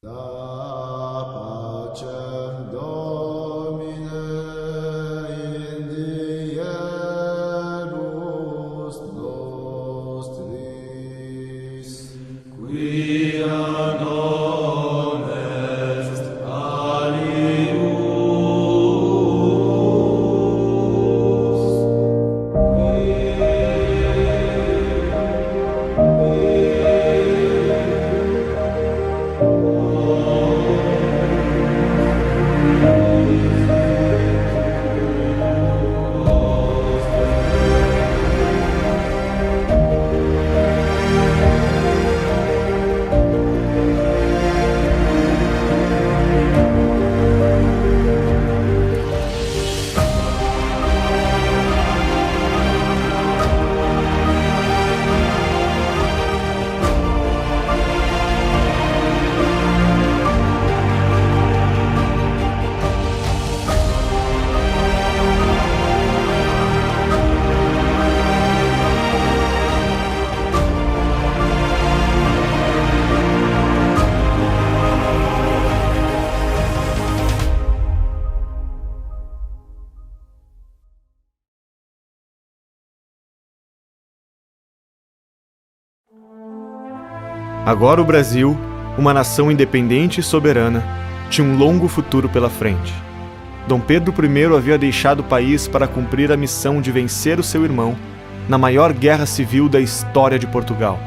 Pacem Domine in dieribus nostris, quia non est Agora o Brasil, uma nação independente e soberana, tinha um longo futuro pela frente. Dom Pedro I havia deixado o país para cumprir a missão de vencer o seu irmão na maior guerra civil da história de Portugal.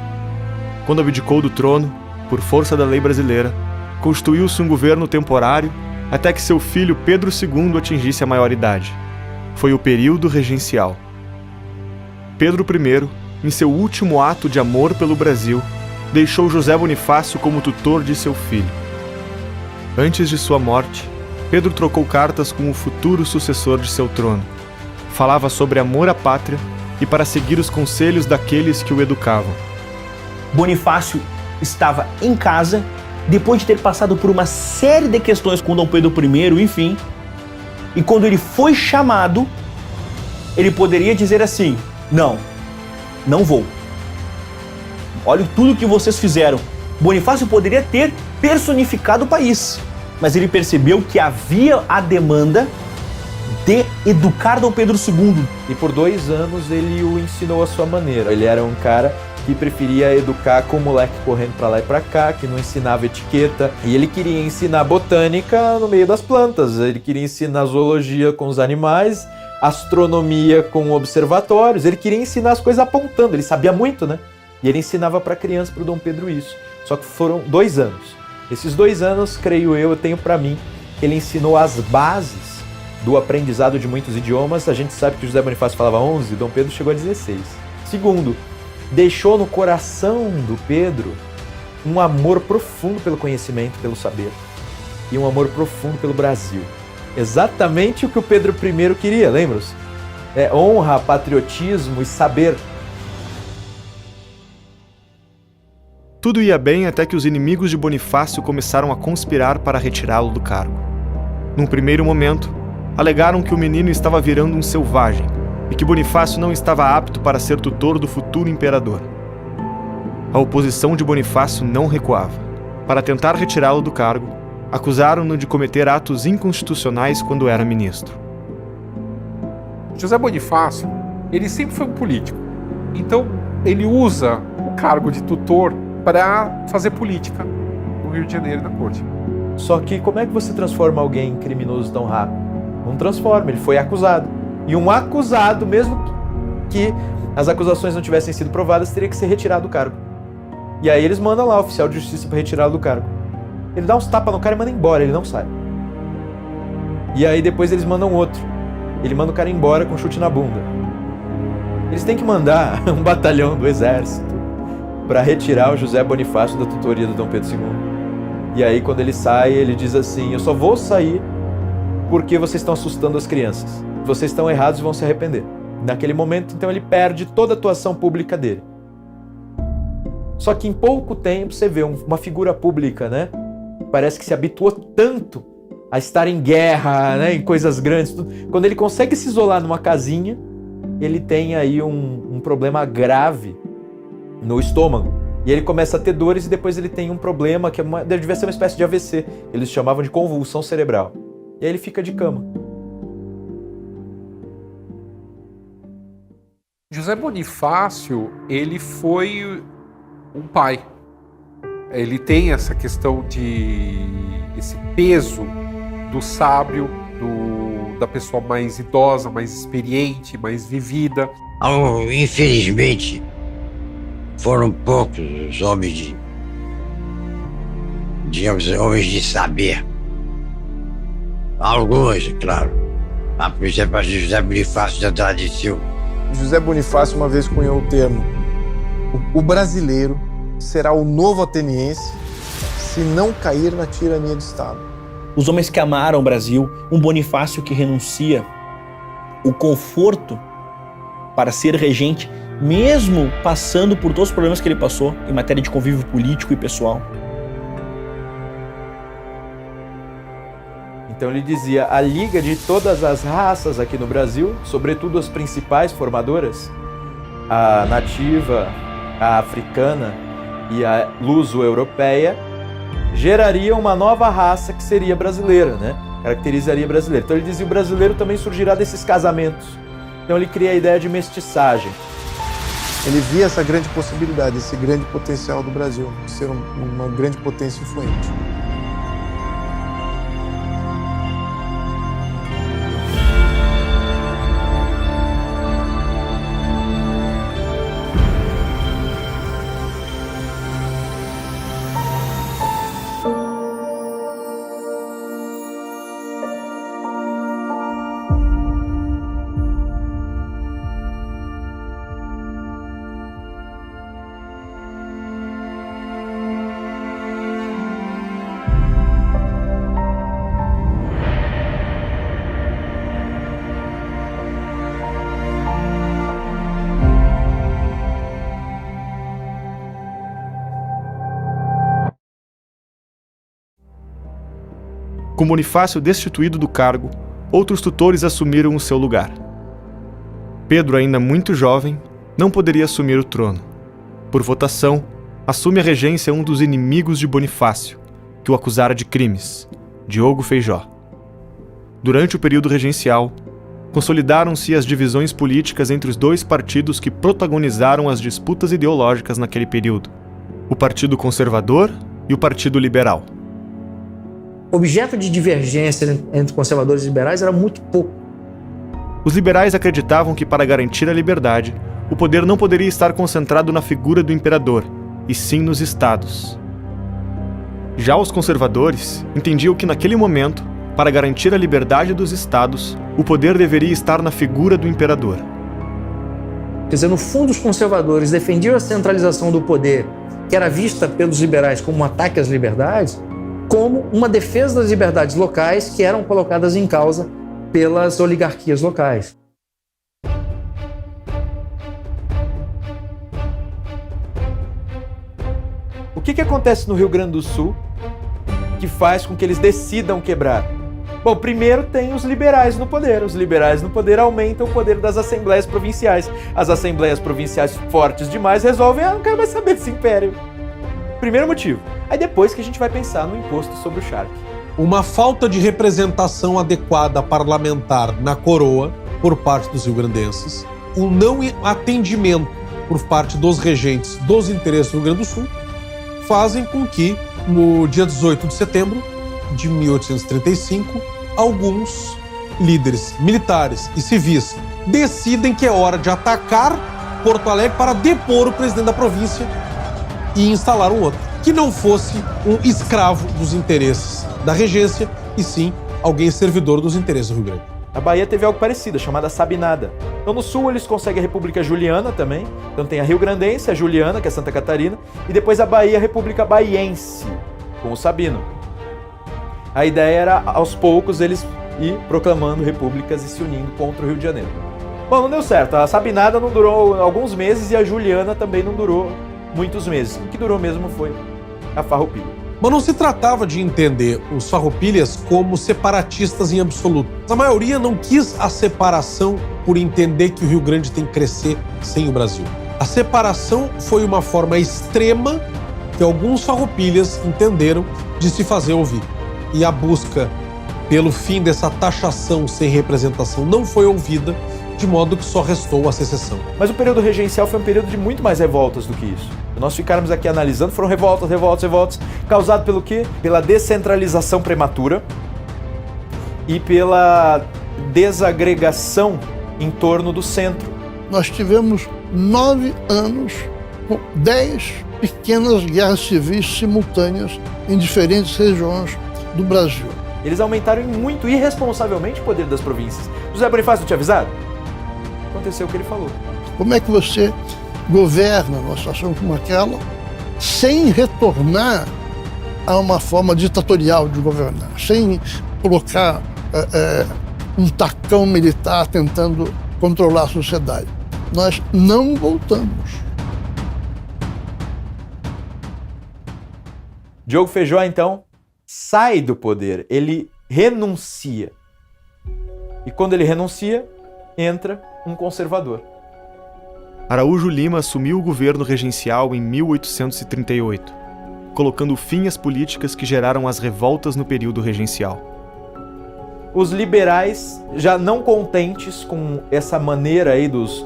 Quando abdicou do trono, por força da lei brasileira, constituiu-se um governo temporário até que seu filho Pedro II atingisse a maioridade. Foi o período regencial. Pedro I, em seu último ato de amor pelo Brasil, deixou José Bonifácio como tutor de seu filho. Antes de sua morte, Pedro trocou cartas com o futuro sucessor de seu trono. Falava sobre amor à pátria e para seguir os conselhos daqueles que o educavam. Bonifácio estava em casa, depois de ter passado por uma série de questões com Dom Pedro I, enfim. E quando ele foi chamado, ele poderia dizer assim: não vou. Olha tudo que vocês fizeram. Bonifácio poderia ter personificado o país, mas ele percebeu que havia a demanda de educar Dom Pedro II. E por 2 anos ele o ensinou à sua maneira. Ele era um cara que preferia educar com o moleque correndo pra lá e pra cá, que não ensinava etiqueta. E ele queria ensinar botânica no meio das plantas. Ele queria ensinar zoologia com os animais, astronomia com observatórios. Ele queria ensinar as coisas apontando. Ele sabia muito, né? E ele ensinava para criança, para o Dom Pedro isso. Só que foram 2 anos. Esses 2 anos, creio eu tenho para mim, que ele ensinou as bases do aprendizado de muitos idiomas. A gente sabe que José Bonifácio falava 11, Dom Pedro chegou a 16. Segundo, deixou no coração do Pedro um amor profundo pelo conhecimento, pelo saber. E um amor profundo pelo Brasil. Exatamente o que o Pedro I queria, lembram-se? Honra, patriotismo e saber. Tudo ia bem até que os inimigos de Bonifácio começaram a conspirar para retirá-lo do cargo. Num primeiro momento, alegaram que o menino estava virando um selvagem e que Bonifácio não estava apto para ser tutor do futuro imperador. A oposição de Bonifácio não recuava. Para tentar retirá-lo do cargo, acusaram-no de cometer atos inconstitucionais quando era ministro. José Bonifácio, ele sempre foi um político. Então, ele usa o cargo de tutor para fazer política no Rio de Janeiro, na corte. Só que como é que você transforma alguém em criminoso tão rápido? Não transforma, ele foi acusado. E um acusado, mesmo que as acusações não tivessem sido provadas, teria que ser retirado do cargo. E aí eles mandam lá o oficial de justiça para retirá-lo do cargo. Ele dá uns tapas no cara e manda embora, ele não sai. E aí depois eles mandam outro. Ele manda o cara embora com chute na bunda. Eles têm que mandar um batalhão do exército para retirar o José Bonifácio da tutoria do Dom Pedro II. E aí quando ele sai, ele diz assim: eu só vou sair porque vocês estão assustando as crianças. Vocês estão errados e vão se arrepender. Naquele momento, então, ele perde toda a atuação pública dele. Só que em pouco tempo você vê uma figura pública, né? Parece que se habituou tanto a estar em guerra, né? Em coisas grandes. Quando ele consegue se isolar numa casinha, ele tem aí um problema grave no estômago. E ele começa a ter dores e depois ele tem um problema que devia ser uma espécie de AVC. Eles chamavam de convulsão cerebral. E aí ele fica de cama. José Bonifácio, ele foi um pai. Ele tem essa questão esse peso do sábio, da pessoa mais idosa, mais experiente, mais vivida. Infelizmente, foram poucos os homens homens de saber. Alguns, claro. Por exemplo, José Bonifácio de Andrade e Silva. José Bonifácio uma vez cunhou o termo: o brasileiro será o novo ateniense se não cair na tirania de Estado. Os homens que amaram o Brasil, um Bonifácio que renuncia o conforto para ser regente, mesmo passando por todos os problemas que ele passou em matéria de convívio político e pessoal. Então ele dizia: a liga de todas as raças aqui no Brasil, sobretudo as principais formadoras, a nativa, a africana e a luso-europeia, geraria uma nova raça que seria brasileira, né? Caracterizaria brasileiro. Então ele dizia: o brasileiro também surgirá desses casamentos. Então ele cria a ideia de mestiçagem. Ele via essa grande possibilidade, esse grande potencial do Brasil, de ser uma grande potência influente. Com Bonifácio destituído do cargo, outros tutores assumiram o seu lugar. Pedro, ainda muito jovem, não poderia assumir o trono. Por votação, assume a regência um dos inimigos de Bonifácio, que o acusara de crimes, Diogo Feijó. Durante o período regencial, consolidaram-se as divisões políticas entre os dois partidos que protagonizaram as disputas ideológicas naquele período: o Partido Conservador e o Partido Liberal. Objeto de divergência entre conservadores e liberais era muito pouco. Os liberais acreditavam que, para garantir a liberdade, o poder não poderia estar concentrado na figura do imperador, e sim nos estados. Já os conservadores entendiam que, naquele momento, para garantir a liberdade dos estados, o poder deveria estar na figura do imperador. Quer dizer, no fundo, os conservadores defendiam a centralização do poder, que era vista pelos liberais como um ataque às liberdades, como uma defesa das liberdades locais que eram colocadas em causa pelas oligarquias locais. O que acontece no Rio Grande do Sul que faz com que eles decidam quebrar? Bom, primeiro tem os liberais no poder. Os liberais no poder aumentam o poder das assembleias provinciais. As assembleias provinciais fortes demais resolvem: não quero mais saber desse império. Primeiro motivo. Aí depois que a gente vai pensar no imposto sobre o charque. Uma falta de representação adequada parlamentar na coroa por parte dos rio-grandenses, o não atendimento por parte dos regentes dos interesses do Rio Grande do Sul, fazem com que, no dia 18 de setembro de 1835, alguns líderes militares e civis decidem que é hora de atacar Porto Alegre para depor o presidente da província e instalar um outro, que não fosse um escravo dos interesses da regência, e sim alguém servidor dos interesses do Rio Grande. A Bahia teve algo parecido, chamada Sabinada. Então no sul eles conseguem a República Juliana também. Então tem a Rio Grandense, a Juliana, que é Santa Catarina, e depois a Bahia, a República Baiense, com o Sabino. A ideia era, aos poucos, eles ir proclamando repúblicas e se unindo contra o Rio de Janeiro. Bom, não deu certo. A Sabinada não durou alguns meses e a Juliana também não durou muitos meses. O que durou mesmo foi a Farroupilha. Mas não se tratava de entender os farroupilhas como separatistas em absoluto. A maioria não quis a separação por entender que o Rio Grande tem que crescer sem o Brasil. A A separação foi uma forma extrema que alguns farroupilhas entenderam de se fazer ouvir. E a busca pelo fim dessa taxação sem representação não foi ouvida, de modo que só restou a secessão. Mas o período regencial foi um período de muito mais revoltas do que isso. Se nós ficarmos aqui analisando, foram revoltas, causado pelo quê? Pela descentralização prematura e pela desagregação em torno do centro. Nós tivemos 9 anos com 10 pequenas guerras civis simultâneas em diferentes regiões do Brasil. Eles aumentaram muito irresponsavelmente o poder das províncias. José Bonifácio não tinha avisado? Aconteceu o que ele falou. Como é que você governa numa situação como aquela sem retornar a uma forma ditatorial de governar, sem colocar um tacão militar tentando controlar a sociedade? Nós não voltamos. Diogo Feijó, então, sai do poder, ele renuncia. E quando ele renuncia, entra um conservador. Araújo Lima assumiu o governo regencial em 1838, colocando fim às políticas que geraram as revoltas no período regencial. Os liberais, já não contentes com essa maneira aí dos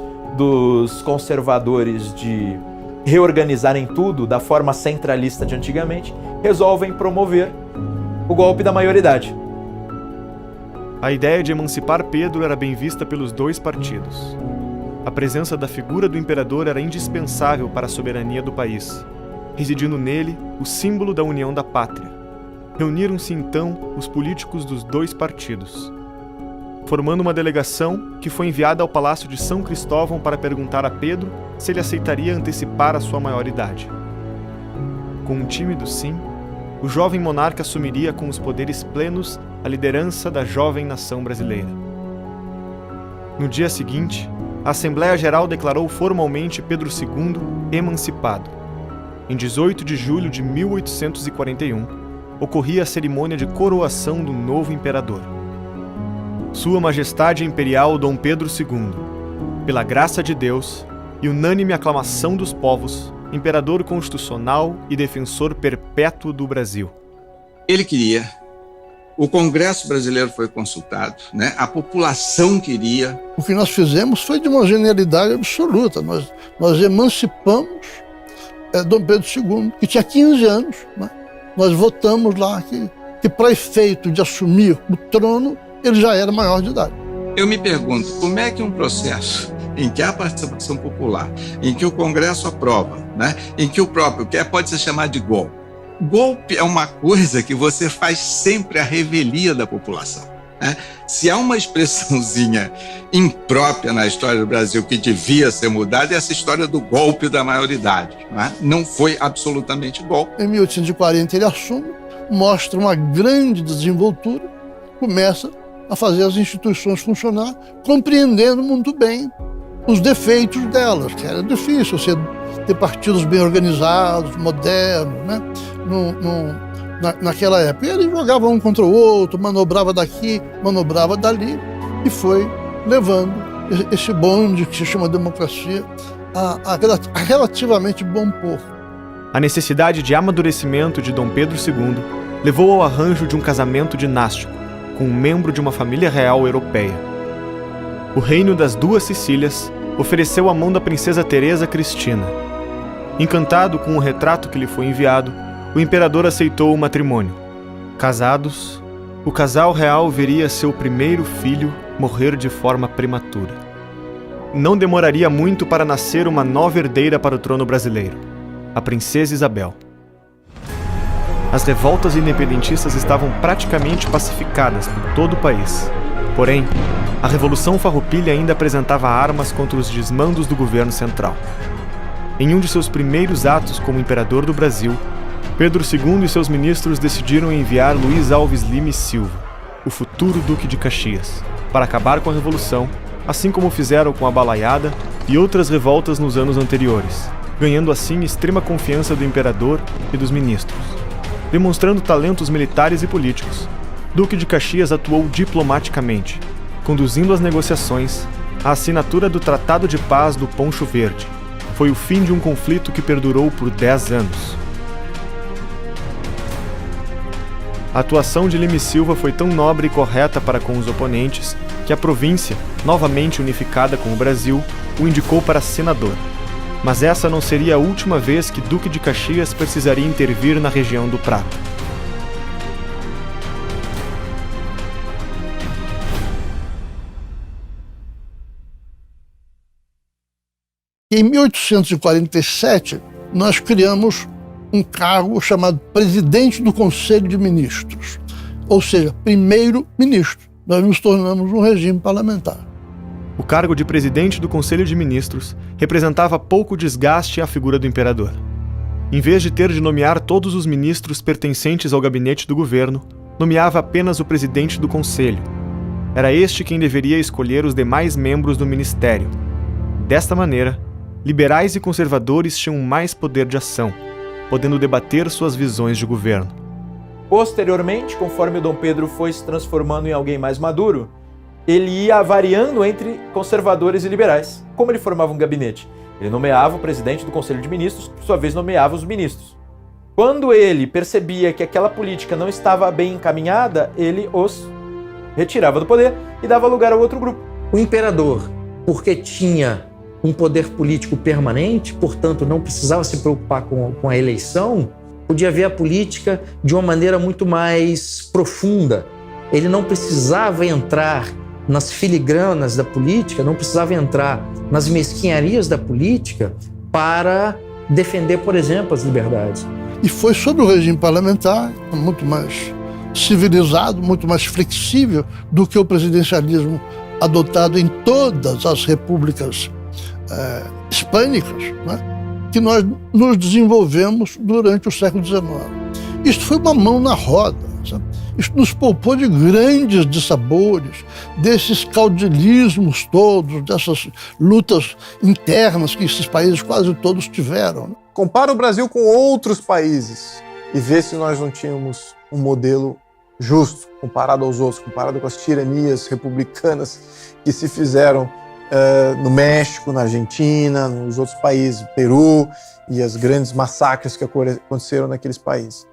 conservadores de reorganizarem tudo da forma centralista de antigamente, resolvem promover o golpe da maioridade. A ideia de emancipar Pedro era bem vista pelos dois partidos. A presença da figura do imperador era indispensável para a soberania do país, residindo nele o símbolo da união da pátria. Reuniram-se então os políticos dos dois partidos, formando uma delegação que foi enviada ao Palácio de São Cristóvão para perguntar a Pedro se ele aceitaria antecipar a sua maioridade. Com um tímido sim, o jovem monarca assumiria com os poderes plenos a liderança da jovem nação brasileira. No dia seguinte, a Assembleia Geral declarou formalmente Pedro II emancipado. Em 18 de julho de 1841, ocorria a cerimônia de coroação do novo imperador. Sua Majestade Imperial Dom Pedro II, pela graça de Deus e unânime aclamação dos povos, imperador constitucional e defensor perpétuo do Brasil. Ele queria, o Congresso brasileiro foi consultado, né? A população queria. O que nós fizemos foi de uma genialidade absoluta. Nós emancipamos Dom Pedro II, que tinha 15 anos. Né? Nós votamos lá que para efeito de assumir o trono, ele já era maior de idade. Eu me pergunto, como é que um processo em que há participação popular, em que o Congresso aprova, né, em que o próprio, que pode ser chamado de golpe. Golpe é uma coisa que você faz sempre à revelia da população. Né? Se há uma expressãozinha imprópria na história do Brasil que devia ser mudada, é essa história do golpe da maioridade. Né? Não foi absolutamente golpe. Em 1840 ele assume, mostra uma grande desenvoltura, começa a fazer as instituições funcionar, compreendendo muito bem os defeitos delas, que era difícil você ter partidos bem organizados, modernos, né? Naquela época. E ele jogava um contra o outro, manobrava daqui, manobrava dali, e foi levando esse bonde que se chama democracia a relativamente bom porto. A necessidade de amadurecimento de Dom Pedro II levou ao arranjo de um casamento dinástico com um membro de uma família real europeia. O reino das duas Sicílias ofereceu a mão da princesa Teresa Cristina. Encantado com o retrato que lhe foi enviado, o imperador aceitou o matrimônio. Casados, o casal real veria seu primeiro filho morrer de forma prematura. Não demoraria muito para nascer uma nova herdeira para o trono brasileiro, a princesa Isabel. As revoltas independentistas estavam praticamente pacificadas por todo o país. Porém, a Revolução Farroupilha ainda apresentava armas contra os desmandos do governo central. Em um de seus primeiros atos como imperador do Brasil, Pedro II e seus ministros decidiram enviar Luiz Alves Lima e Silva, o futuro Duque de Caxias, para acabar com a Revolução, assim como fizeram com a Balaiada e outras revoltas nos anos anteriores, ganhando assim extrema confiança do imperador e dos ministros. Demonstrando talentos militares e políticos, Duque de Caxias atuou diplomaticamente, conduzindo as negociações à assinatura do Tratado de Paz do Poncho Verde, foi o fim de um conflito que perdurou por 10 anos. A atuação de Lima e Silva foi tão nobre e correta para com os oponentes que a província, novamente unificada com o Brasil, o indicou para senador. Mas essa não seria a última vez que Duque de Caxias precisaria intervir na região do Prata. Em 1847, nós criamos um cargo chamado Presidente do Conselho de Ministros, ou seja, primeiro-ministro. Nós nos tornamos um regime parlamentar. O cargo de presidente do Conselho de Ministros representava pouco desgaste à figura do imperador. Em vez de ter de nomear todos os ministros pertencentes ao gabinete do governo, nomeava apenas o presidente do Conselho. Era este quem deveria escolher os demais membros do ministério. Desta maneira, liberais e conservadores tinham mais poder de ação, podendo debater suas visões de governo. Posteriormente, conforme Dom Pedro foi se transformando em alguém mais maduro, ele ia variando entre conservadores e liberais. Como ele formava um gabinete? Ele nomeava o presidente do Conselho de Ministros, que por sua vez nomeava os ministros. Quando ele percebia que aquela política não estava bem encaminhada, ele os retirava do poder e dava lugar ao outro grupo. O imperador, porque tinha um poder político permanente, portanto não precisava se preocupar com a eleição, podia ver a política de uma maneira muito mais profunda. Ele não precisava entrar nas filigranas da política, não precisava entrar nas mesquinharias da política para defender, por exemplo, as liberdades. E foi sob o regime parlamentar, muito mais civilizado, muito mais flexível do que o presidencialismo adotado em todas as repúblicas hispânicas, né, que nós nos desenvolvemos durante o século XIX. Isto foi uma mão na roda, sabe? Isto nos poupou de grandes dissabores, desses caudilismos todos, dessas lutas internas que esses países quase todos tiveram. Compara o Brasil com outros países e vê se nós não tínhamos um modelo justo comparado aos outros, comparado com as tiranias republicanas que se fizeram no México, na Argentina, nos outros países, Peru, e as grandes massacres que aconteceram naqueles países.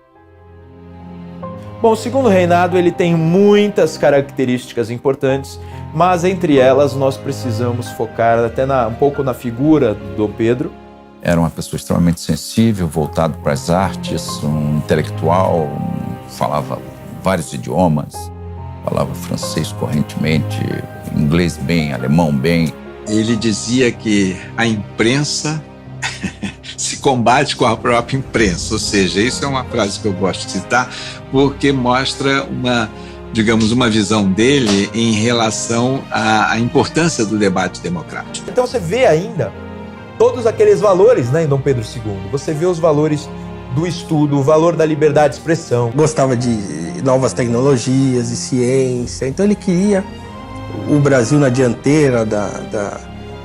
Bom, o segundo reinado ele tem muitas características importantes, mas entre elas nós precisamos focar até um pouco na figura do Dom Pedro. Era uma pessoa extremamente sensível, voltado para as artes, um intelectual, falava vários idiomas, falava francês correntemente, inglês bem, alemão bem. Ele dizia que a imprensa se combate com a própria imprensa, ou seja, isso é uma frase que eu gosto de citar, porque mostra uma visão dele em relação à importância do debate democrático. Então você vê ainda todos aqueles valores, né, em Dom Pedro II. Você vê os valores do estudo, o valor da liberdade de expressão. Gostava de novas tecnologias e ciência, então ele queria o Brasil na dianteira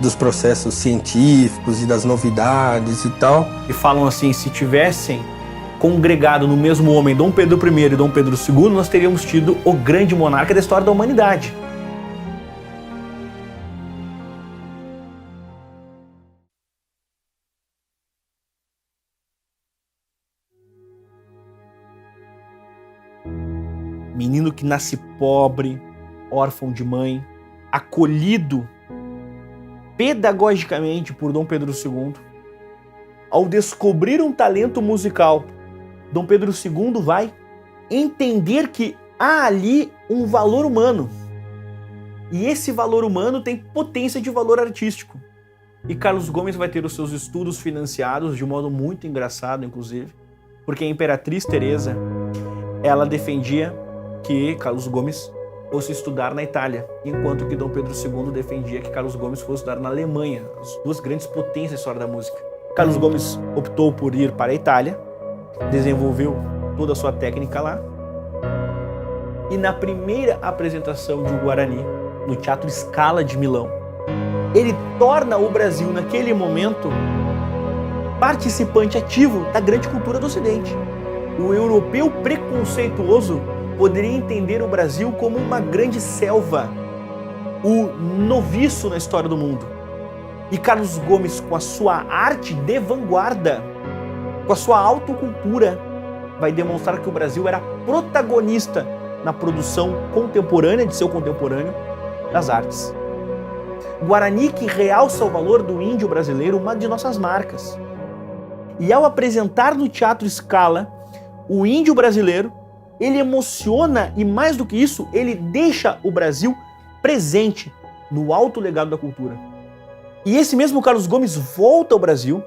dos processos científicos e das novidades e tal. E falam assim, se tivessem congregado no mesmo homem Dom Pedro I e Dom Pedro II, nós teríamos tido o grande monarca da história da humanidade. Menino que nasce pobre, órfão de mãe, acolhido pedagogicamente por Dom Pedro II. Ao descobrir um talento musical, Dom Pedro II vai entender que há ali um valor humano. E esse valor humano tem potência de valor artístico. E Carlos Gomes vai ter os seus estudos financiados de um modo muito engraçado, inclusive, porque a Imperatriz Teresa, ela defendia que Carlos Gomes fosse estudar na Itália, enquanto que Dom Pedro II defendia que Carlos Gomes fosse estudar na Alemanha, as duas grandes potências da história da música. Carlos Gomes optou por ir para a Itália, desenvolveu toda a sua técnica lá, e na primeira apresentação de O Guarani, no Teatro Scala de Milão, ele torna o Brasil, naquele momento, participante ativo da grande cultura do Ocidente. O europeu preconceituoso poderia entender o Brasil como uma grande selva, o noviço na história do mundo. E Carlos Gomes, com a sua arte de vanguarda, com a sua autocultura, vai demonstrar que o Brasil era protagonista na produção contemporânea de seu contemporâneo das artes. Guarani que realça o valor do índio brasileiro, uma de nossas marcas. E ao apresentar no Teatro Scala o índio brasileiro, ele emociona e, mais do que isso, ele deixa o Brasil presente no alto legado da cultura. E esse mesmo Carlos Gomes volta ao Brasil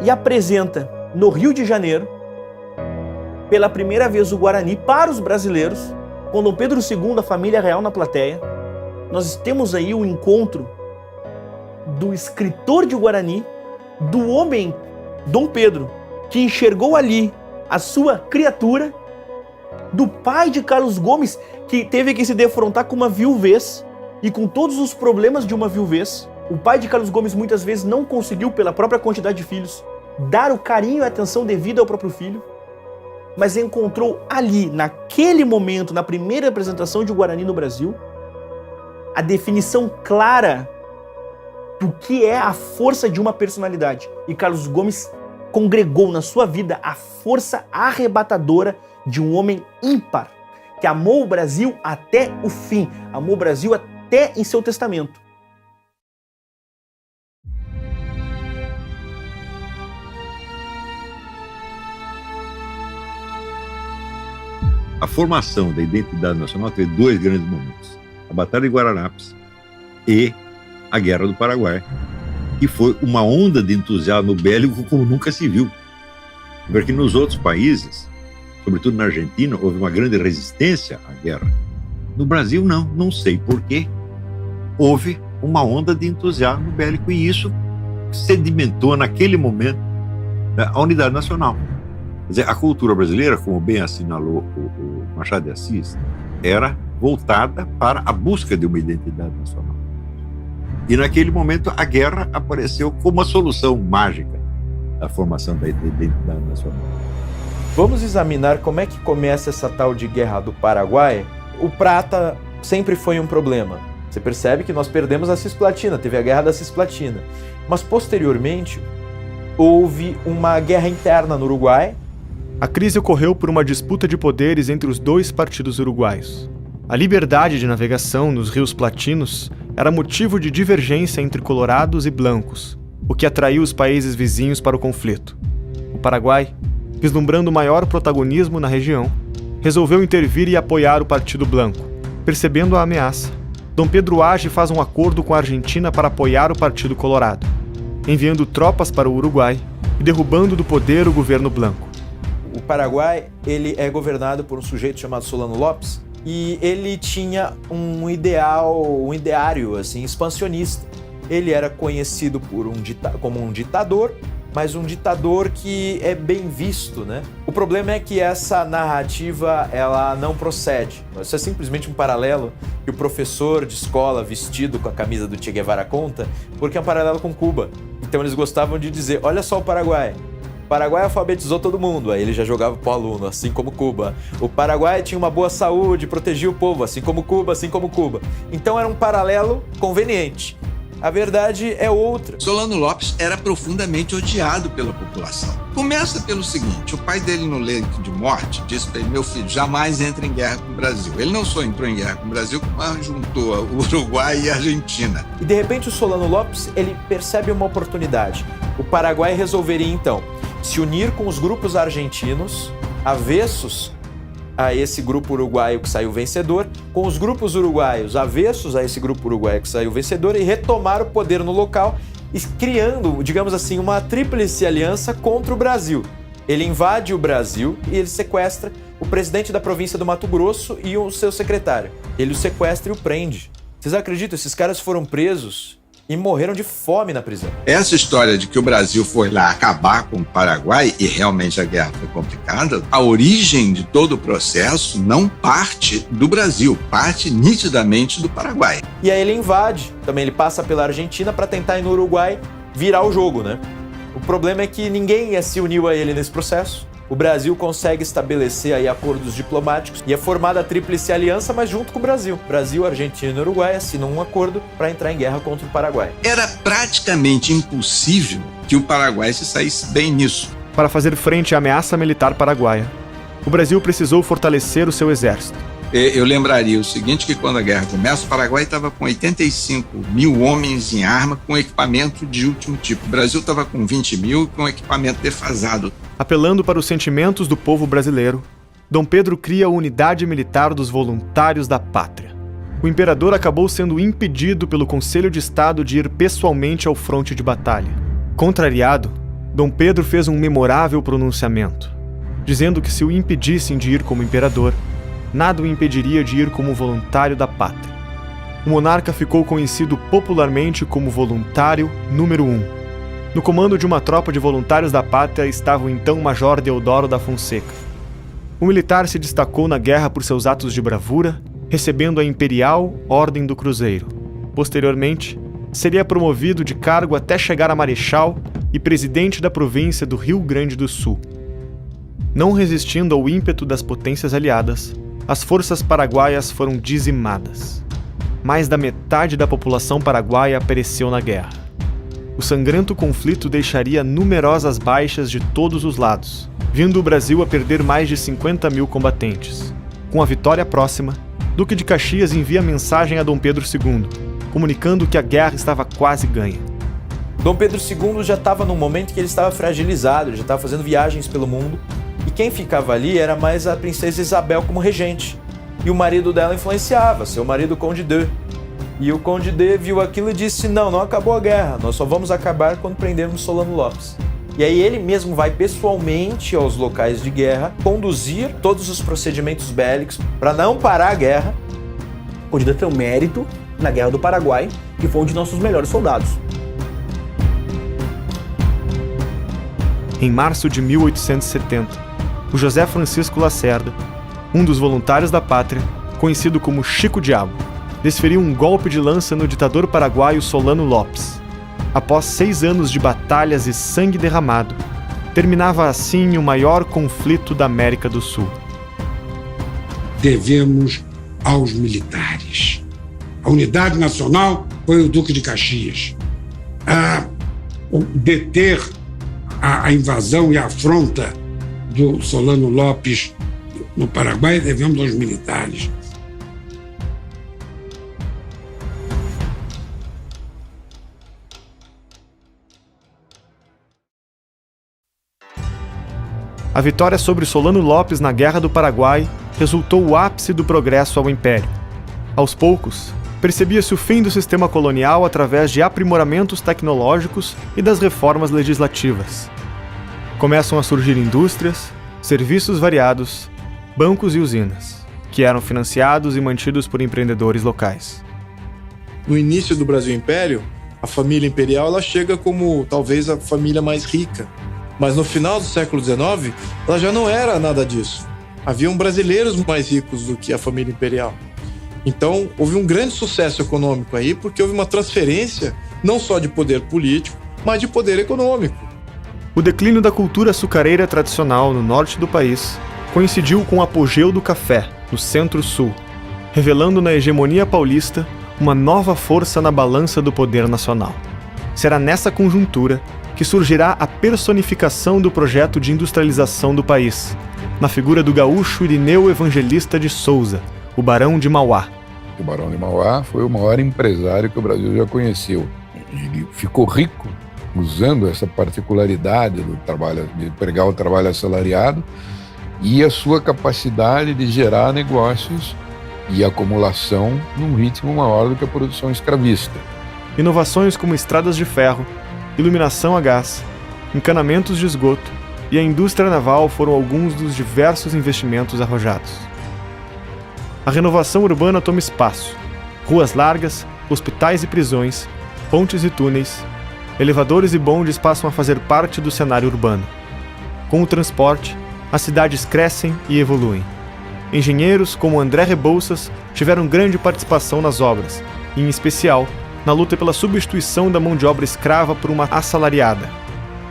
e apresenta no Rio de Janeiro, pela primeira vez, o Guarani para os brasileiros, com Dom Pedro II, a família real na plateia. Nós temos aí o encontro do escritor de Guarani, do homem Dom Pedro, que enxergou ali a sua criatura, do pai de Carlos Gomes, que teve que se defrontar com uma viuvez e com todos os problemas de uma viuvez. O pai de Carlos Gomes muitas vezes não conseguiu, pela própria quantidade de filhos, dar o carinho e a atenção devida ao próprio filho, mas encontrou ali, naquele momento, na primeira apresentação de Guarani no Brasil, a definição clara do que é a força de uma personalidade. E Carlos Gomes congregou na sua vida a força arrebatadora de um homem ímpar, que amou o Brasil até o fim, amou o Brasil até em seu testamento. A formação da identidade nacional teve dois grandes momentos: a Batalha de Guararapes e a Guerra do Paraguai, que foi uma onda de entusiasmo bélico como nunca se viu. Porque nos outros países, sobretudo na Argentina, houve uma grande resistência à guerra. No Brasil, não sei por quê. Houve uma onda de entusiasmo bélico e isso sedimentou naquele momento a unidade nacional. Quer dizer, a cultura brasileira, como bem assinalou o Machado de Assis, era voltada para a busca de uma identidade nacional. E naquele momento a guerra apareceu como a solução mágica da formação da identidade nacional. Vamos examinar como é que começa essa tal de Guerra do Paraguai. O prata sempre foi um problema. Você percebe que nós perdemos a Cisplatina, teve a Guerra da Cisplatina. Mas posteriormente houve uma guerra interna no Uruguai. A crise ocorreu por uma disputa de poderes entre os dois partidos uruguaios. A liberdade de navegação nos rios platinos era motivo de divergência entre colorados e blancos, o que atraiu os países vizinhos para o conflito. O Paraguai, vislumbrando maior protagonismo na região, resolveu intervir e apoiar o Partido Blanco. Percebendo a ameaça, Dom Pedro age e faz um acordo com a Argentina para apoiar o Partido Colorado, enviando tropas para o Uruguai e derrubando do poder o governo Blanco. O Paraguai, ele é governado por um sujeito chamado Solano Lopes e ele tinha um ideário assim, expansionista. Ele era conhecido como um ditador, mas um ditador que é bem visto, né? O problema é que essa narrativa, ela não procede. Isso é simplesmente um paralelo que o professor de escola vestido com a camisa do Che Guevara conta, porque é um paralelo com Cuba. Então eles gostavam de dizer, olha só o Paraguai. O Paraguai alfabetizou todo mundo, aí ele já jogava pro aluno, assim como Cuba. O Paraguai tinha uma boa saúde, protegia o povo, assim como Cuba, assim como Cuba. Então era um paralelo conveniente. A verdade é outra. Solano Lopes era profundamente odiado pela população. Começa pelo seguinte, o pai dele no leito de morte disse para ele, meu filho, jamais entre em guerra com o Brasil. Ele não só entrou em guerra com o Brasil, mas juntou o Uruguai e a Argentina. E de repente o Solano Lopes, ele percebe uma oportunidade. O Paraguai resolveria então se unir com os grupos argentinos, avessos a esse grupo uruguaio que saiu vencedor, com os grupos uruguaios avessos a esse grupo uruguaio que saiu vencedor e retomar o poder no local, criando, digamos assim, uma tríplice aliança contra o Brasil. Ele invade o Brasil e ele sequestra o presidente da província do Mato Grosso e o seu secretário. Ele o sequestra e o prende. Vocês acreditam? Esses caras foram presos e morreram de fome na prisão. Essa história de que o Brasil foi lá acabar com o Paraguai, e realmente a guerra foi complicada, a origem de todo o processo não parte do Brasil, parte nitidamente do Paraguai. E aí ele invade, também ele passa pela Argentina para tentar ir no Uruguai virar o jogo, né? O problema é que ninguém se uniu a ele nesse processo. o Brasil consegue estabelecer aí acordos diplomáticos e é formada a Tríplice Aliança, mas junto com o Brasil. Brasil, Argentina e Uruguai assinam um acordo para entrar em guerra contra o Paraguai. Era praticamente impossível que o Paraguai se saísse bem nisso. Para fazer frente à ameaça militar paraguaia, o Brasil precisou fortalecer o seu exército. Eu lembraria o seguinte, que quando a guerra começa, o Paraguai estava com 85 mil homens em arma com equipamento de último tipo. O Brasil estava com 20 mil com equipamento defasado. Apelando para os sentimentos do povo brasileiro, Dom Pedro cria a Unidade Militar dos Voluntários da Pátria. O imperador acabou sendo impedido pelo Conselho de Estado de ir pessoalmente ao fronte de batalha. Contrariado, Dom Pedro fez um memorável pronunciamento, dizendo que se o impedissem de ir como imperador, nada o impediria de ir como voluntário da pátria. O monarca ficou conhecido popularmente como voluntário número 1. No comando de uma tropa de voluntários da pátria estava o então Major Deodoro da Fonseca. O militar se destacou na guerra por seus atos de bravura, recebendo a Imperial Ordem do Cruzeiro. Posteriormente, seria promovido de cargo até chegar a marechal e presidente da província do Rio Grande do Sul. Não resistindo ao ímpeto das potências aliadas, as forças paraguaias foram dizimadas. Mais da metade da população paraguaia pereceu na guerra. O sangrento conflito deixaria numerosas baixas de todos os lados, vindo o Brasil a perder mais de 50 mil combatentes. Com a vitória próxima, Duque de Caxias envia mensagem a Dom Pedro II, comunicando que a guerra estava quase ganha. Dom Pedro II já estava num momento que ele estava fragilizado, ele já estava fazendo viagens pelo mundo, e quem ficava ali era mais a princesa Isabel como regente. E o marido dela influenciava, seu marido Conde d'Eu. E o Conde d'Eu viu aquilo e disse, não acabou a guerra, nós só vamos acabar quando prendermos Solano Lopes. E aí ele mesmo vai pessoalmente aos locais de guerra, conduzir todos os procedimentos bélicos para não parar a guerra. Conde d'Eu tem um mérito na Guerra do Paraguai, que foi um de nossos melhores soldados. Em março de 1870, o José Francisco Lacerda, um dos voluntários da pátria, conhecido como Chico Diabo, desferiu um golpe de lança no ditador paraguaio Solano Lopes. Após 6 anos de batalhas e sangue derramado, terminava assim o maior conflito da América do Sul. Devemos aos militares. A unidade nacional foi o Duque de Caxias. Deter a invasão e a afronta do Solano Lopes no Paraguai, devemos aos militares. A vitória sobre Solano Lopes na Guerra do Paraguai resultou o ápice do progresso ao Império. Aos poucos, percebia-se o fim do sistema colonial através de aprimoramentos tecnológicos e das reformas legislativas. Começam a surgir indústrias, serviços variados, bancos e usinas, que eram financiados e mantidos por empreendedores locais. No início do Brasil Império, a família imperial ela chega como talvez a família mais rica. Mas no final do século XIX, ela já não era nada disso. Haviam brasileiros mais ricos do que a família imperial. Então, houve um grande sucesso econômico aí, porque houve uma transferência não só de poder político, mas de poder econômico. O declínio da cultura açucareira tradicional no norte do país coincidiu com o apogeu do café, no centro-sul, revelando na hegemonia paulista uma nova força na balança do poder nacional. Será nessa conjuntura que surgirá a personificação do projeto de industrialização do país, na figura do gaúcho Irineu Evangelista de Souza, o Barão de Mauá. O Barão de Mauá foi o maior empresário que o Brasil já conheceu. Ele ficou rico usando essa particularidade do trabalho, de pregar o trabalho assalariado e a sua capacidade de gerar negócios e acumulação num ritmo maior do que a produção escravista. Inovações como estradas de ferro, iluminação a gás, encanamentos de esgoto e a indústria naval foram alguns dos diversos investimentos arrojados. A renovação urbana toma espaço. Ruas largas, hospitais e prisões, pontes e túneis, elevadores e bondes passam a fazer parte do cenário urbano. Com o transporte, as cidades crescem e evoluem. Engenheiros como André Rebouças tiveram grande participação nas obras, e em especial na luta pela substituição da mão de obra escrava por uma assalariada.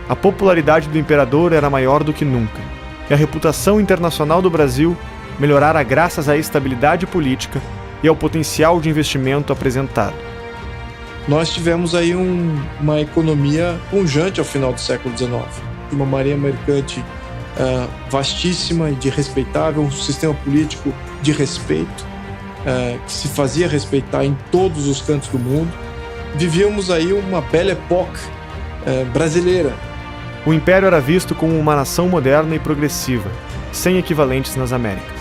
A popularidade do imperador era maior do que nunca, e a reputação internacional do Brasil melhorara graças à estabilidade política e ao potencial de investimento apresentado. Nós tivemos aí uma economia pujante ao final do século XIX, uma marinha mercante vastíssima e de respeitável, um sistema político de respeito, que se fazia respeitar em todos os cantos do mundo. Vivíamos aí uma belle époque brasileira. O Império era visto como uma nação moderna e progressiva, sem equivalentes nas Américas.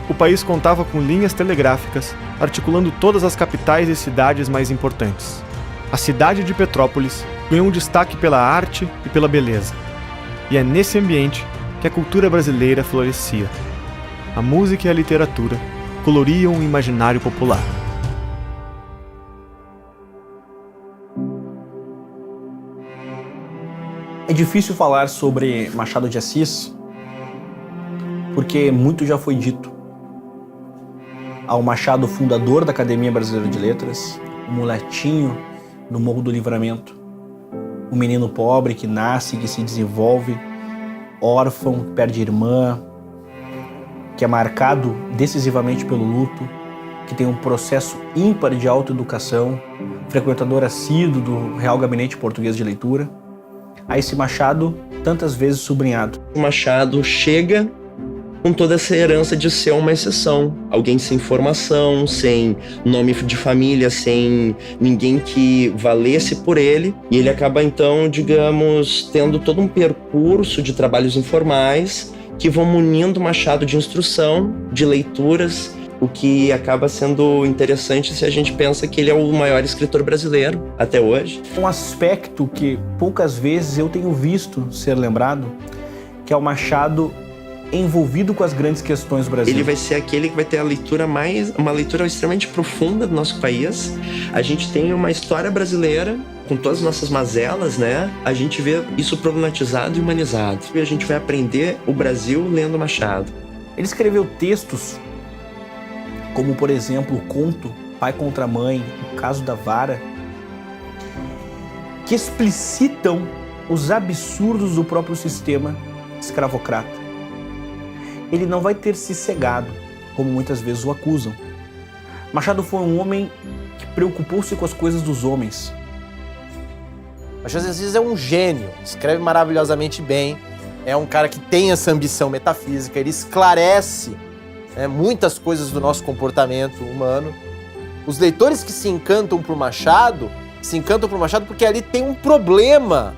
O país contava com linhas telegráficas, articulando todas as capitais e cidades mais importantes. A cidade de Petrópolis ganhou um destaque pela arte e pela beleza. E é nesse ambiente que a cultura brasileira florescia. A música e a literatura coloriam o imaginário popular. É difícil falar sobre Machado de Assis, porque muito já foi dito. Ao Machado, fundador da Academia Brasileira de Letras, o moletinho do Morro do Livramento, um menino pobre que nasce, que se desenvolve, órfão, perde irmã, que é marcado decisivamente pelo luto, que tem um processo ímpar de autoeducação, frequentador assíduo do Real Gabinete Português de Leitura, a esse Machado tantas vezes sublinhado. O Machado chega com toda essa herança de ser uma exceção, alguém sem formação, sem nome de família, sem ninguém que valesse por ele, e ele acaba então, digamos, tendo todo um percurso de trabalhos informais que vão munindo Machado de instrução, de leituras, o que acaba sendo interessante se a gente pensa que ele é o maior escritor brasileiro até hoje. Um aspecto que poucas vezes eu tenho visto ser lembrado, que é o Machado envolvido com as grandes questões brasileiras. Ele vai ser aquele que vai ter uma leitura extremamente profunda do nosso país. A gente tem uma história brasileira com todas as nossas mazelas, né? A gente vê isso problematizado e humanizado. E a gente vai aprender o Brasil lendo Machado. Ele escreveu textos como, por exemplo, o conto Pai contra Mãe, o Caso da Vara, que explicitam os absurdos do próprio sistema escravocrata. Ele não vai ter se cegado, como muitas vezes o acusam. Machado foi um homem que preocupou-se com as coisas dos homens. Machado de Assis é um gênio, escreve maravilhosamente bem, é um cara que tem essa ambição metafísica, ele esclarece muitas coisas do nosso comportamento humano. Os leitores que se encantam por Machado porque ali tem um problema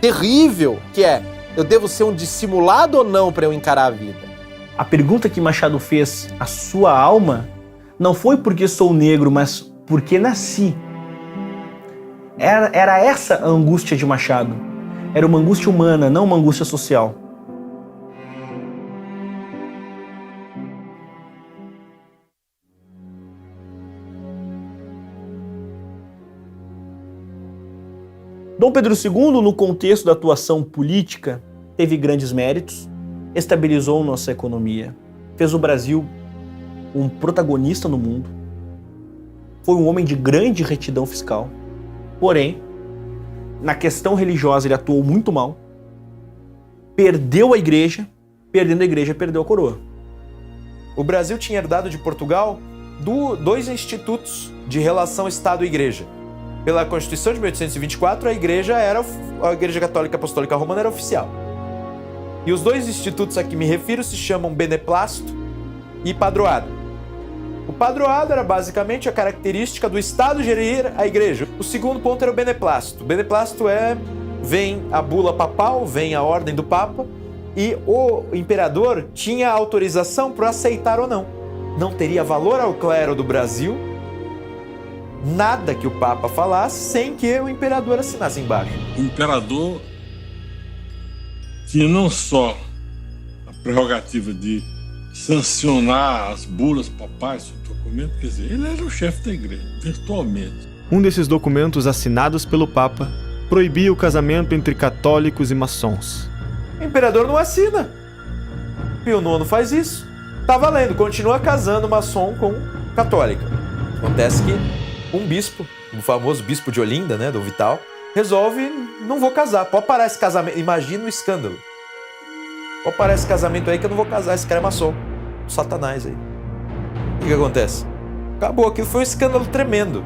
terrível, que é: eu devo ser um dissimulado ou não para eu encarar a vida? A pergunta que Machado fez à sua alma não foi porque sou negro, mas porque nasci. Era essa a angústia de Machado. Era uma angústia humana, não uma angústia social. Dom Pedro II, no contexto da atuação política, teve grandes méritos, estabilizou nossa economia, fez o Brasil um protagonista no mundo, foi um homem de grande retidão fiscal. Porém, na questão religiosa ele atuou muito mal, perdeu a igreja, perdendo a igreja, perdeu a coroa. O Brasil tinha herdado de Portugal dois institutos de relação Estado-Igreja. Pela Constituição de 1824, a Igreja Católica Apostólica Romana era oficial. E os dois institutos a que me refiro se chamam beneplácito e padroado. O padroado era basicamente a característica do Estado gerir a Igreja. O segundo ponto era o beneplácito. O beneplácito vem a bula papal, vem a ordem do Papa, e o imperador tinha autorização para aceitar ou não. Não teria valor ao clero do Brasil nada que o Papa falasse sem que o imperador assinasse embaixo. O imperador tinha não só a prerrogativa de sancionar as bulas papais, o documento, quer dizer, ele era o chefe da igreja, virtualmente. Um desses documentos assinados pelo Papa proibia o casamento entre católicos e maçons. O imperador não assina. Pio IX faz isso. Tá valendo, continua casando maçom com católica. Acontece que um bispo, o famoso bispo de Olinda, né, do Vital, resolve: não vou casar, pode parar esse casamento. Imagina o escândalo. Ou parece casamento aí que eu não vou casar, esse cara é maçom. Satanás aí. O que acontece? Acabou, aquilo foi um escândalo tremendo.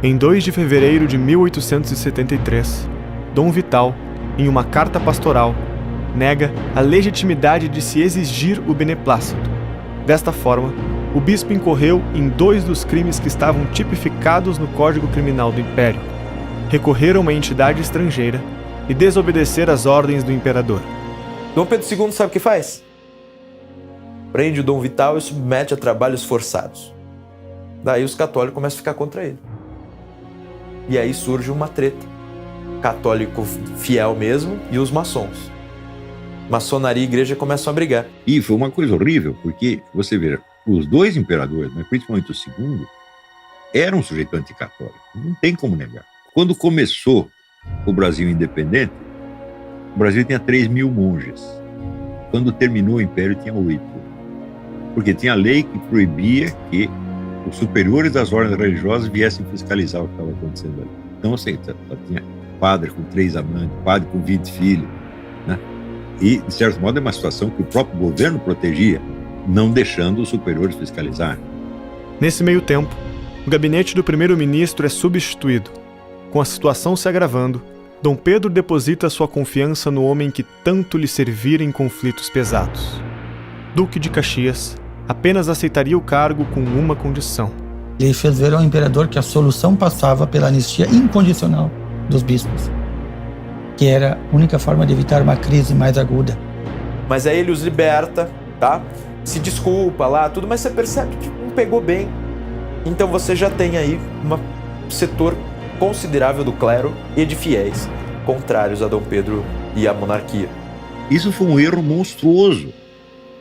Em 2 de fevereiro de 1873, Dom Vital, em uma carta pastoral, nega a legitimidade de se exigir o beneplácito. Desta forma, o bispo incorreu em 2 dos crimes que estavam tipificados no Código Criminal do Império: recorrer a uma entidade estrangeira e desobedecer às ordens do imperador. Dom Pedro II sabe o que faz? Prende o Dom Vital e submete a trabalhos forçados. Daí os católicos começam a ficar contra ele. E aí surge uma treta. Católico fiel mesmo e os maçons. Maçonaria e igreja começam a brigar. E foi uma coisa horrível, porque, você vê, os 2 imperadores, mas principalmente o segundo, eram um sujeito anticatólico. Não tem como negar. Quando começou o Brasil independente, o Brasil tinha 3.000 monges. Quando terminou o Império, tinha 8. Porque tinha lei que proibia que os superiores das ordens religiosas viessem fiscalizar o que estava acontecendo ali. Então, assim, tinha padre com 3 amantes, padre com 20 filhos, né? E, de certo modo, é uma situação que o próprio governo protegia, não deixando os superiores fiscalizar. Nesse meio tempo, o gabinete do primeiro-ministro é substituído. Com a situação se agravando, Dom Pedro deposita sua confiança no homem que tanto lhe servira em conflitos pesados. Duque de Caxias apenas aceitaria o cargo com uma condição. Ele fez ver ao imperador que a solução passava pela anistia incondicional dos bispos, que era a única forma de evitar uma crise mais aguda. Mas aí ele os liberta, tá? Se desculpa lá, tudo, mas você percebe que não pegou bem. Então você já tem aí um setor considerável do clero e de fiéis contrários a Dom Pedro e à monarquia. Isso foi um erro monstruoso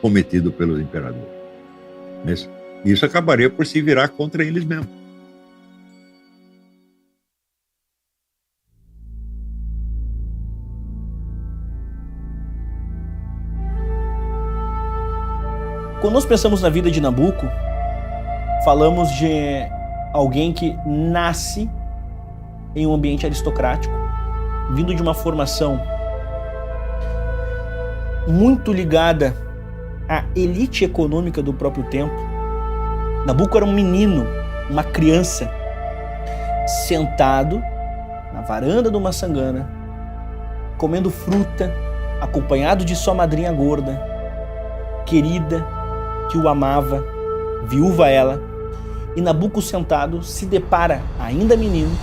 cometido pelos imperadores. Isso acabaria por se virar contra eles mesmos. Quando nós pensamos na vida de Nabuco, falamos de alguém que nasce em um ambiente aristocrático, vindo de uma formação muito ligada à elite econômica do próprio tempo. Nabuco era um menino, uma criança, sentado na varanda de uma sangana, comendo fruta, acompanhado de sua madrinha gorda, querida, que o amava, viúva ela, e Nabuco sentado se depara, ainda menino,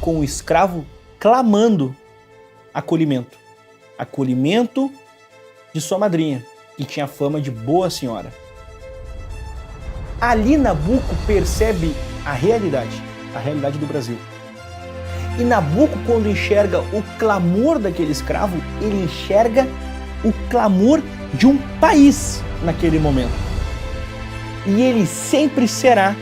com o escravo clamando acolhimento. Acolhimento de sua madrinha, que tinha fama de boa senhora. Ali Nabuco percebe a realidade do Brasil. E Nabuco, quando enxerga o clamor daquele escravo, ele enxerga o clamor de um país naquele momento. E ele sempre será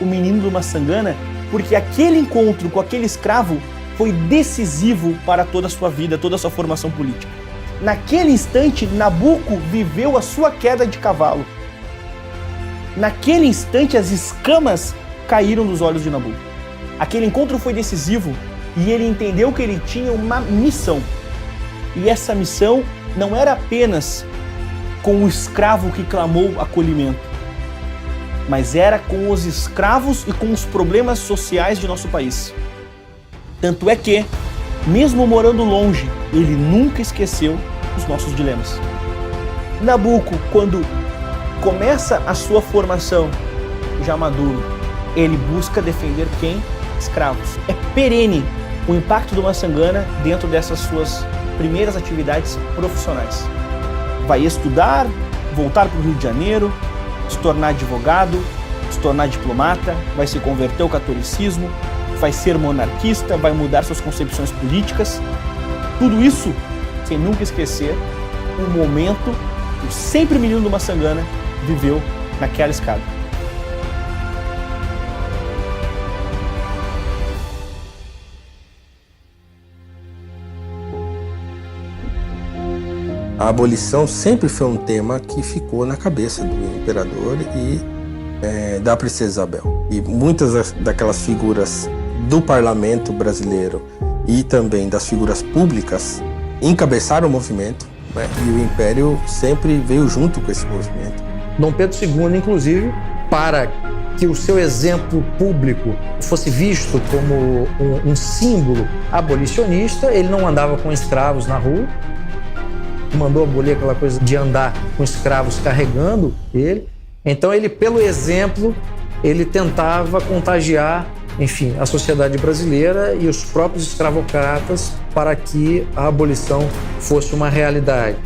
o menino de uma sangana, porque aquele encontro com aquele escravo foi decisivo para toda a sua vida, toda a sua formação política. Naquele instante, Nabuco viveu a sua queda de cavalo. Naquele instante, as escamas caíram dos olhos de Nabuco. Aquele encontro foi decisivo e ele entendeu que ele tinha uma missão. E essa missão não era apenas com o escravo que clamou acolhimento, mas era com os escravos e com os problemas sociais de nosso país. Tanto é que, mesmo morando longe, ele nunca esqueceu os nossos dilemas. Nabuco, quando começa a sua formação já maduro, ele busca defender quem? Escravos. É perene o impacto de uma sangana dentro dessas suas primeiras atividades profissionais. Vai estudar, voltar para o Rio de Janeiro, se tornar advogado, se tornar diplomata, vai se converter ao catolicismo, vai ser monarquista, vai mudar suas concepções políticas. Tudo isso sem nunca esquecer o momento que o sempre menino de uma sangana viveu naquela escada. A abolição sempre foi um tema que ficou na cabeça do imperador e da princesa Isabel. E muitas daquelas figuras do parlamento brasileiro e também das figuras públicas encabeçaram o movimento né? E o Império sempre veio junto com esse movimento. Dom Pedro II, inclusive, para que o seu exemplo público fosse visto como um símbolo abolicionista, ele não andava com escravos na rua, mandou abolir aquela coisa de andar com escravos carregando ele. Então ele, pelo exemplo, ele tentava contagiar, enfim, a sociedade brasileira e os próprios escravocratas para que a abolição fosse uma realidade.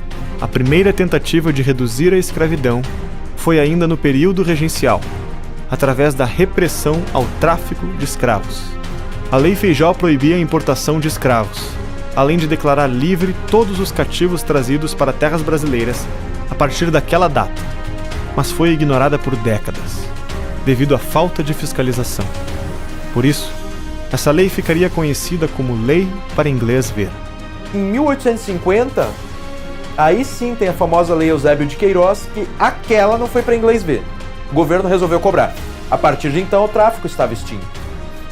A primeira tentativa de reduzir a escravidão foi ainda no período regencial, através da repressão ao tráfico de escravos. A Lei Feijó proibia a importação de escravos, além de declarar livre todos os cativos trazidos para terras brasileiras a partir daquela data, mas foi ignorada por décadas, devido à falta de fiscalização. Por isso, essa lei ficaria conhecida como Lei para Inglês Ver. Em 1850, aí sim tem a famosa Lei Eusébio de Queiroz, que aquela não foi para inglês ver. O governo resolveu cobrar. A partir de então, o tráfico estava extinto.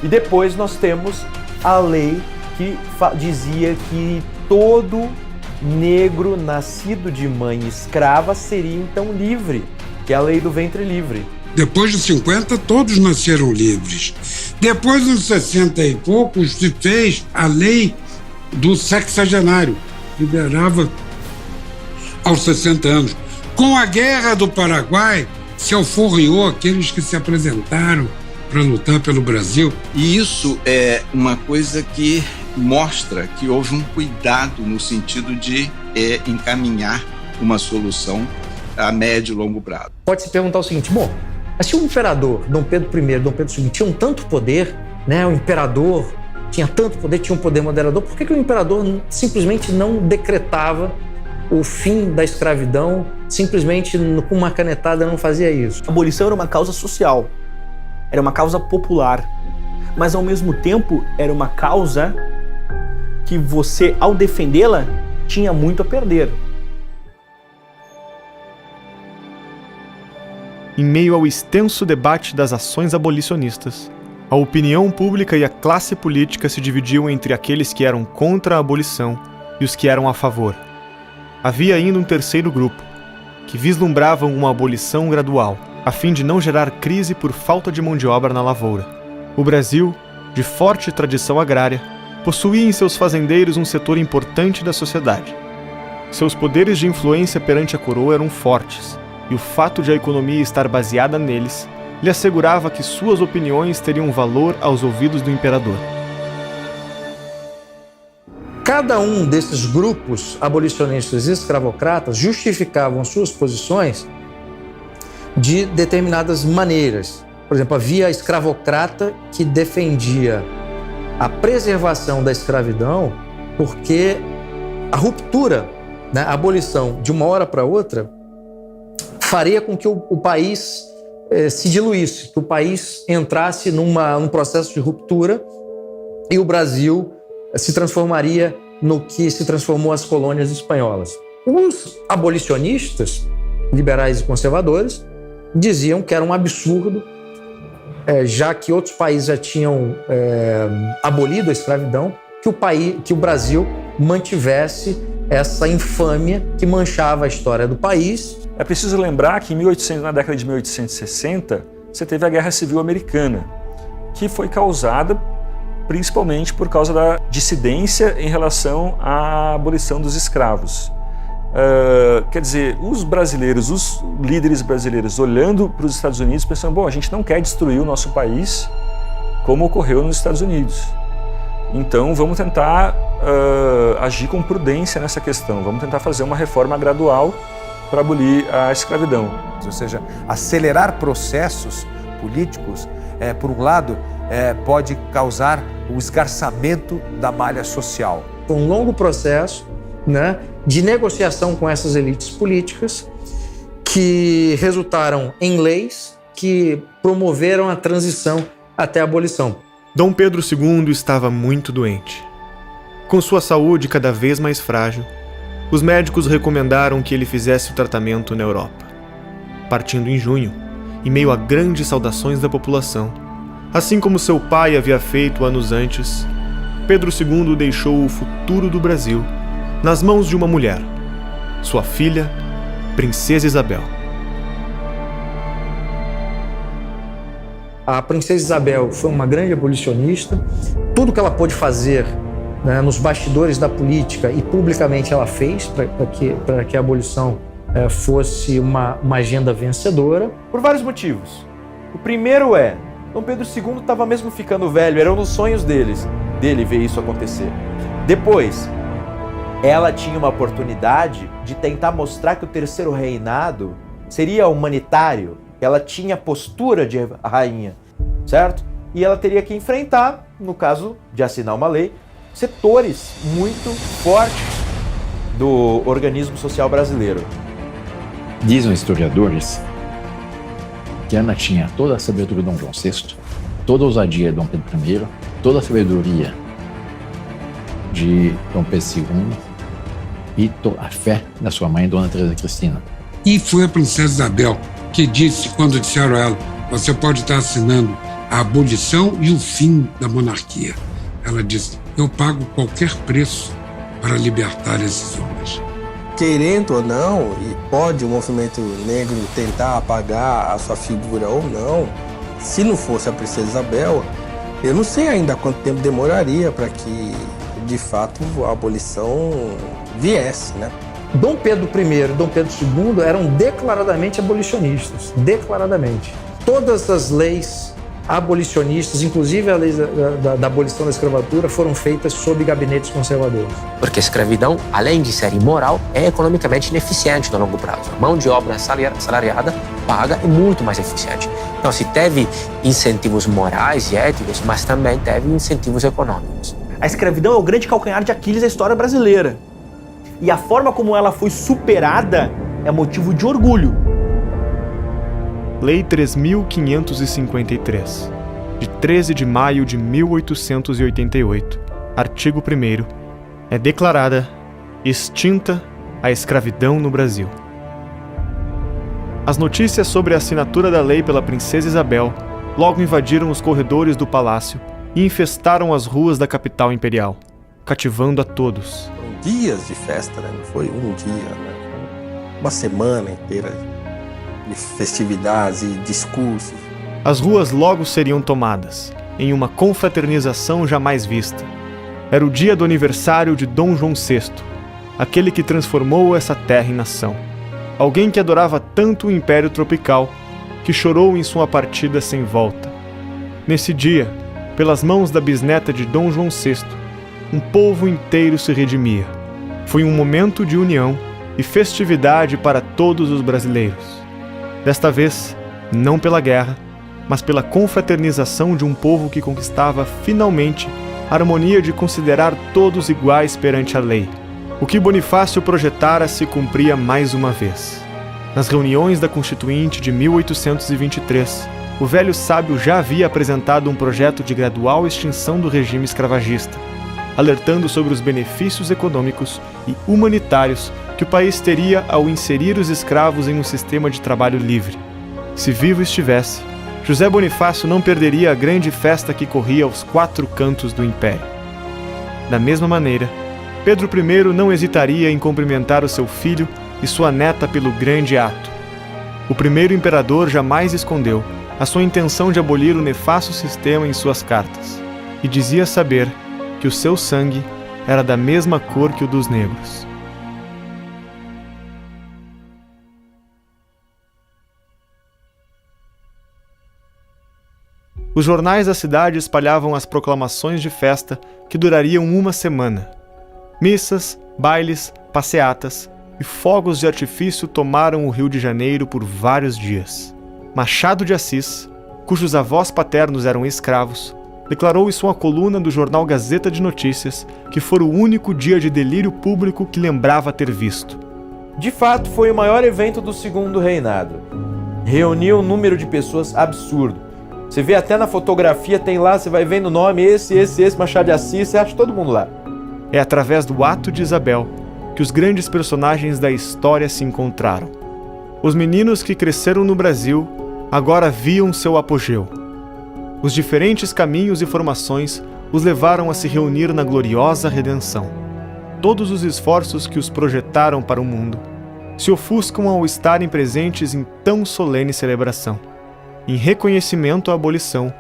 E depois nós temos a lei que dizia que todo negro nascido de mãe escrava seria então livre, que é a lei do ventre livre. Depois de 50, todos nasceram livres. Depois, nos 60 e poucos, se fez a lei do sexagenário, liberava aos 60 anos. Com a Guerra do Paraguai, se alforriou aqueles que se apresentaram para lutar pelo Brasil. E isso é uma coisa que mostra que houve um cuidado no sentido de encaminhar uma solução a médio e longo prazo. Pode-se perguntar o seguinte, bom, mas se o imperador, Dom Pedro I e Dom Pedro II, tinham tanto poder, né, o imperador tinha tanto poder, tinha um poder moderador, por que o imperador simplesmente não decretava o fim da escravidão, simplesmente com uma canetada não fazia isso? A abolição era uma causa social, era uma causa popular, mas ao mesmo tempo era uma causa que você, ao defendê-la, tinha muito a perder. Em meio ao extenso debate das ações abolicionistas, a opinião pública e a classe política se dividiam entre aqueles que eram contra a abolição e os que eram a favor. Havia ainda um terceiro grupo, que vislumbravam uma abolição gradual, a fim de não gerar crise por falta de mão de obra na lavoura. O Brasil, de forte tradição agrária, possuía em seus fazendeiros um setor importante da sociedade. Seus poderes de influência perante a coroa eram fortes, e o fato de a economia estar baseada neles lhe assegurava que suas opiniões teriam valor aos ouvidos do imperador. Cada um desses grupos abolicionistas e escravocratas justificavam suas posições de determinadas maneiras. Por exemplo, havia a escravocrata que defendia a preservação da escravidão porque a ruptura, né, a abolição de uma hora para outra faria com que o país se diluísse, que o país entrasse num processo de ruptura e o Brasil se transformaria no que se transformou as colônias espanholas. Os abolicionistas, liberais e conservadores, diziam que era um absurdo, já que outros países já tinham abolido a escravidão, que o Brasil mantivesse essa infâmia que manchava a história do país. É preciso lembrar que na década de 1860, você teve a Guerra Civil Americana, que foi causada principalmente por causa da dissidência em relação à abolição dos escravos. Quer dizer, os brasileiros, os líderes brasileiros, olhando para os Estados Unidos, pensando, bom, a gente não quer destruir o nosso país como ocorreu nos Estados Unidos. Então vamos tentar agir com prudência nessa questão, vamos tentar fazer uma reforma gradual para abolir a escravidão. Ou seja, acelerar processos políticos, por um lado, pode causar o esgarçamento da malha social. Um longo processo, né, de negociação com essas elites políticas que resultaram em leis que promoveram a transição até a abolição. Dom Pedro II estava muito doente. Com sua saúde cada vez mais frágil, os médicos recomendaram que ele fizesse o tratamento na Europa. Partindo em junho, em meio a grandes saudações da população, assim como seu pai havia feito anos antes, Pedro II deixou o futuro do Brasil nas mãos de uma mulher, sua filha, Princesa Isabel. A Princesa Isabel foi uma grande abolicionista. Tudo que ela pôde fazer, né, nos bastidores da política e publicamente ela fez para que a abolição fosse uma agenda vencedora. Por vários motivos. O primeiro é, Dom Pedro II estava mesmo ficando velho, eram nos sonhos dele ver isso acontecer. Depois, ela tinha uma oportunidade de tentar mostrar que o terceiro reinado seria humanitário, ela tinha postura de rainha, certo? E ela teria que enfrentar, no caso de assinar uma lei, setores muito fortes do organismo social brasileiro. Dizem os historiadores que Ana tinha toda a sabedoria de Dom João VI, toda a ousadia de Dom Pedro I, toda a sabedoria de Dom Pedro II e a fé da sua mãe, Dona Teresa Cristina. E foi a princesa Isabel que disse, quando disseram a ela, você pode estar assinando a abolição e o fim da monarquia. Ela disse, eu pago qualquer preço para libertar esses homens. Querendo ou não, e pode o movimento negro tentar apagar a sua figura ou não, se não fosse a princesa Isabel, eu não sei ainda quanto tempo demoraria para que, de fato, a abolição viesse, né? Dom Pedro I e Dom Pedro II eram declaradamente abolicionistas, declaradamente. Todas as leis abolicionistas, inclusive a lei da abolição da escravatura, foram feitas sob gabinetes conservadores. Porque a escravidão, além de ser imoral, é economicamente ineficiente no longo prazo. A mão de obra salariada paga é muito mais eficiente. Então, se teve incentivos morais e éticos, mas também teve incentivos econômicos. A escravidão é o grande calcanhar de Aquiles da história brasileira. E a forma como ela foi superada é motivo de orgulho. Lei 3.553, de 13 de maio de 1888, artigo 1º, é declarada extinta a escravidão no Brasil. As notícias sobre a assinatura da lei pela princesa Isabel logo invadiram os corredores do palácio e infestaram as ruas da capital imperial, cativando a todos. Foram dias de festa, né? Não foi um dia, né? Uma semana inteira de festividades e discursos. As ruas logo seriam tomadas, em uma confraternização jamais vista. Era o dia do aniversário de Dom João VI, aquele que transformou essa terra em nação. Alguém que adorava tanto o Império Tropical, que chorou em sua partida sem volta. Nesse dia, pelas mãos da bisneta de Dom João VI, um povo inteiro se redimia. Foi um momento de união e festividade para todos os brasileiros. Desta vez, não pela guerra, mas pela confraternização de um povo que conquistava finalmente a harmonia de considerar todos iguais perante a lei. O que Bonifácio projetara se cumpria mais uma vez. Nas reuniões da Constituinte de 1823, o velho sábio já havia apresentado um projeto de gradual extinção do regime escravagista, alertando sobre os benefícios econômicos e humanitários que o país teria ao inserir os escravos em um sistema de trabalho livre. Se vivo estivesse, José Bonifácio não perderia a grande festa que corria aos 4 cantos do Império. Da mesma maneira, Pedro I não hesitaria em cumprimentar o seu filho e sua neta pelo grande ato. O primeiro imperador jamais escondeu a sua intenção de abolir o nefasto sistema em suas cartas, e dizia saber que o seu sangue era da mesma cor que o dos negros. Os jornais da cidade espalhavam as proclamações de festa que durariam uma semana. Missas, bailes, passeatas e fogos de artifício tomaram o Rio de Janeiro por vários dias. Machado de Assis, cujos avós paternos eram escravos, declarou em sua coluna do jornal Gazeta de Notícias que fora o único dia de delírio público que lembrava ter visto. De fato, foi o maior evento do Segundo Reinado. Reuniu um número de pessoas absurdo. Você vê até na fotografia, tem lá, você vai vendo o nome, esse, Machado de Assis, você acha todo mundo lá. É através do ato de Isabel que os grandes personagens da história se encontraram. Os meninos que cresceram no Brasil agora viam seu apogeu. Os diferentes caminhos e formações os levaram a se reunir na gloriosa redenção. Todos os esforços que os projetaram para o mundo se ofuscam ao estarem presentes em tão solene celebração. Em reconhecimento à abolição,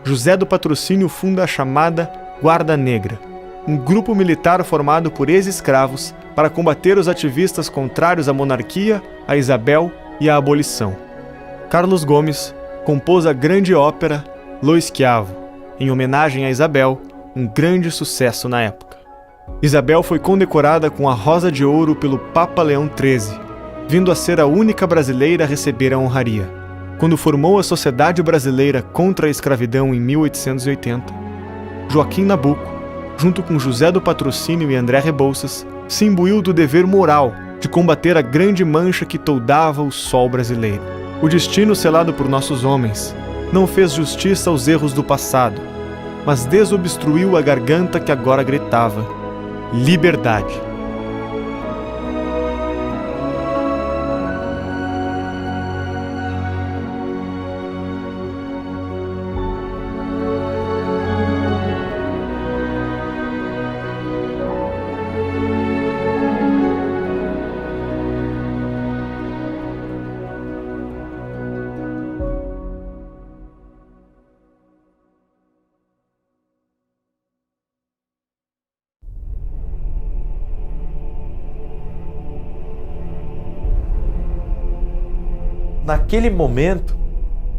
José do Patrocínio funda a chamada Guarda Negra, um grupo militar formado por ex-escravos para combater os ativistas contrários à monarquia, a Isabel e à abolição. Carlos Gomes compôs a grande ópera Lo Schiavo, em homenagem a Isabel, um grande sucesso na época. Isabel foi condecorada com a Rosa de Ouro pelo Papa Leão XIII, vindo a ser a única brasileira a receber a honraria. Quando formou a Sociedade Brasileira contra a Escravidão em 1880, Joaquim Nabuco, junto com José do Patrocínio e André Rebouças, se imbuiu do dever moral de combater a grande mancha que toldava o sol brasileiro. O destino selado por nossos homens não fez justiça aos erros do passado, mas desobstruiu a garganta que agora gritava: liberdade. Naquele momento,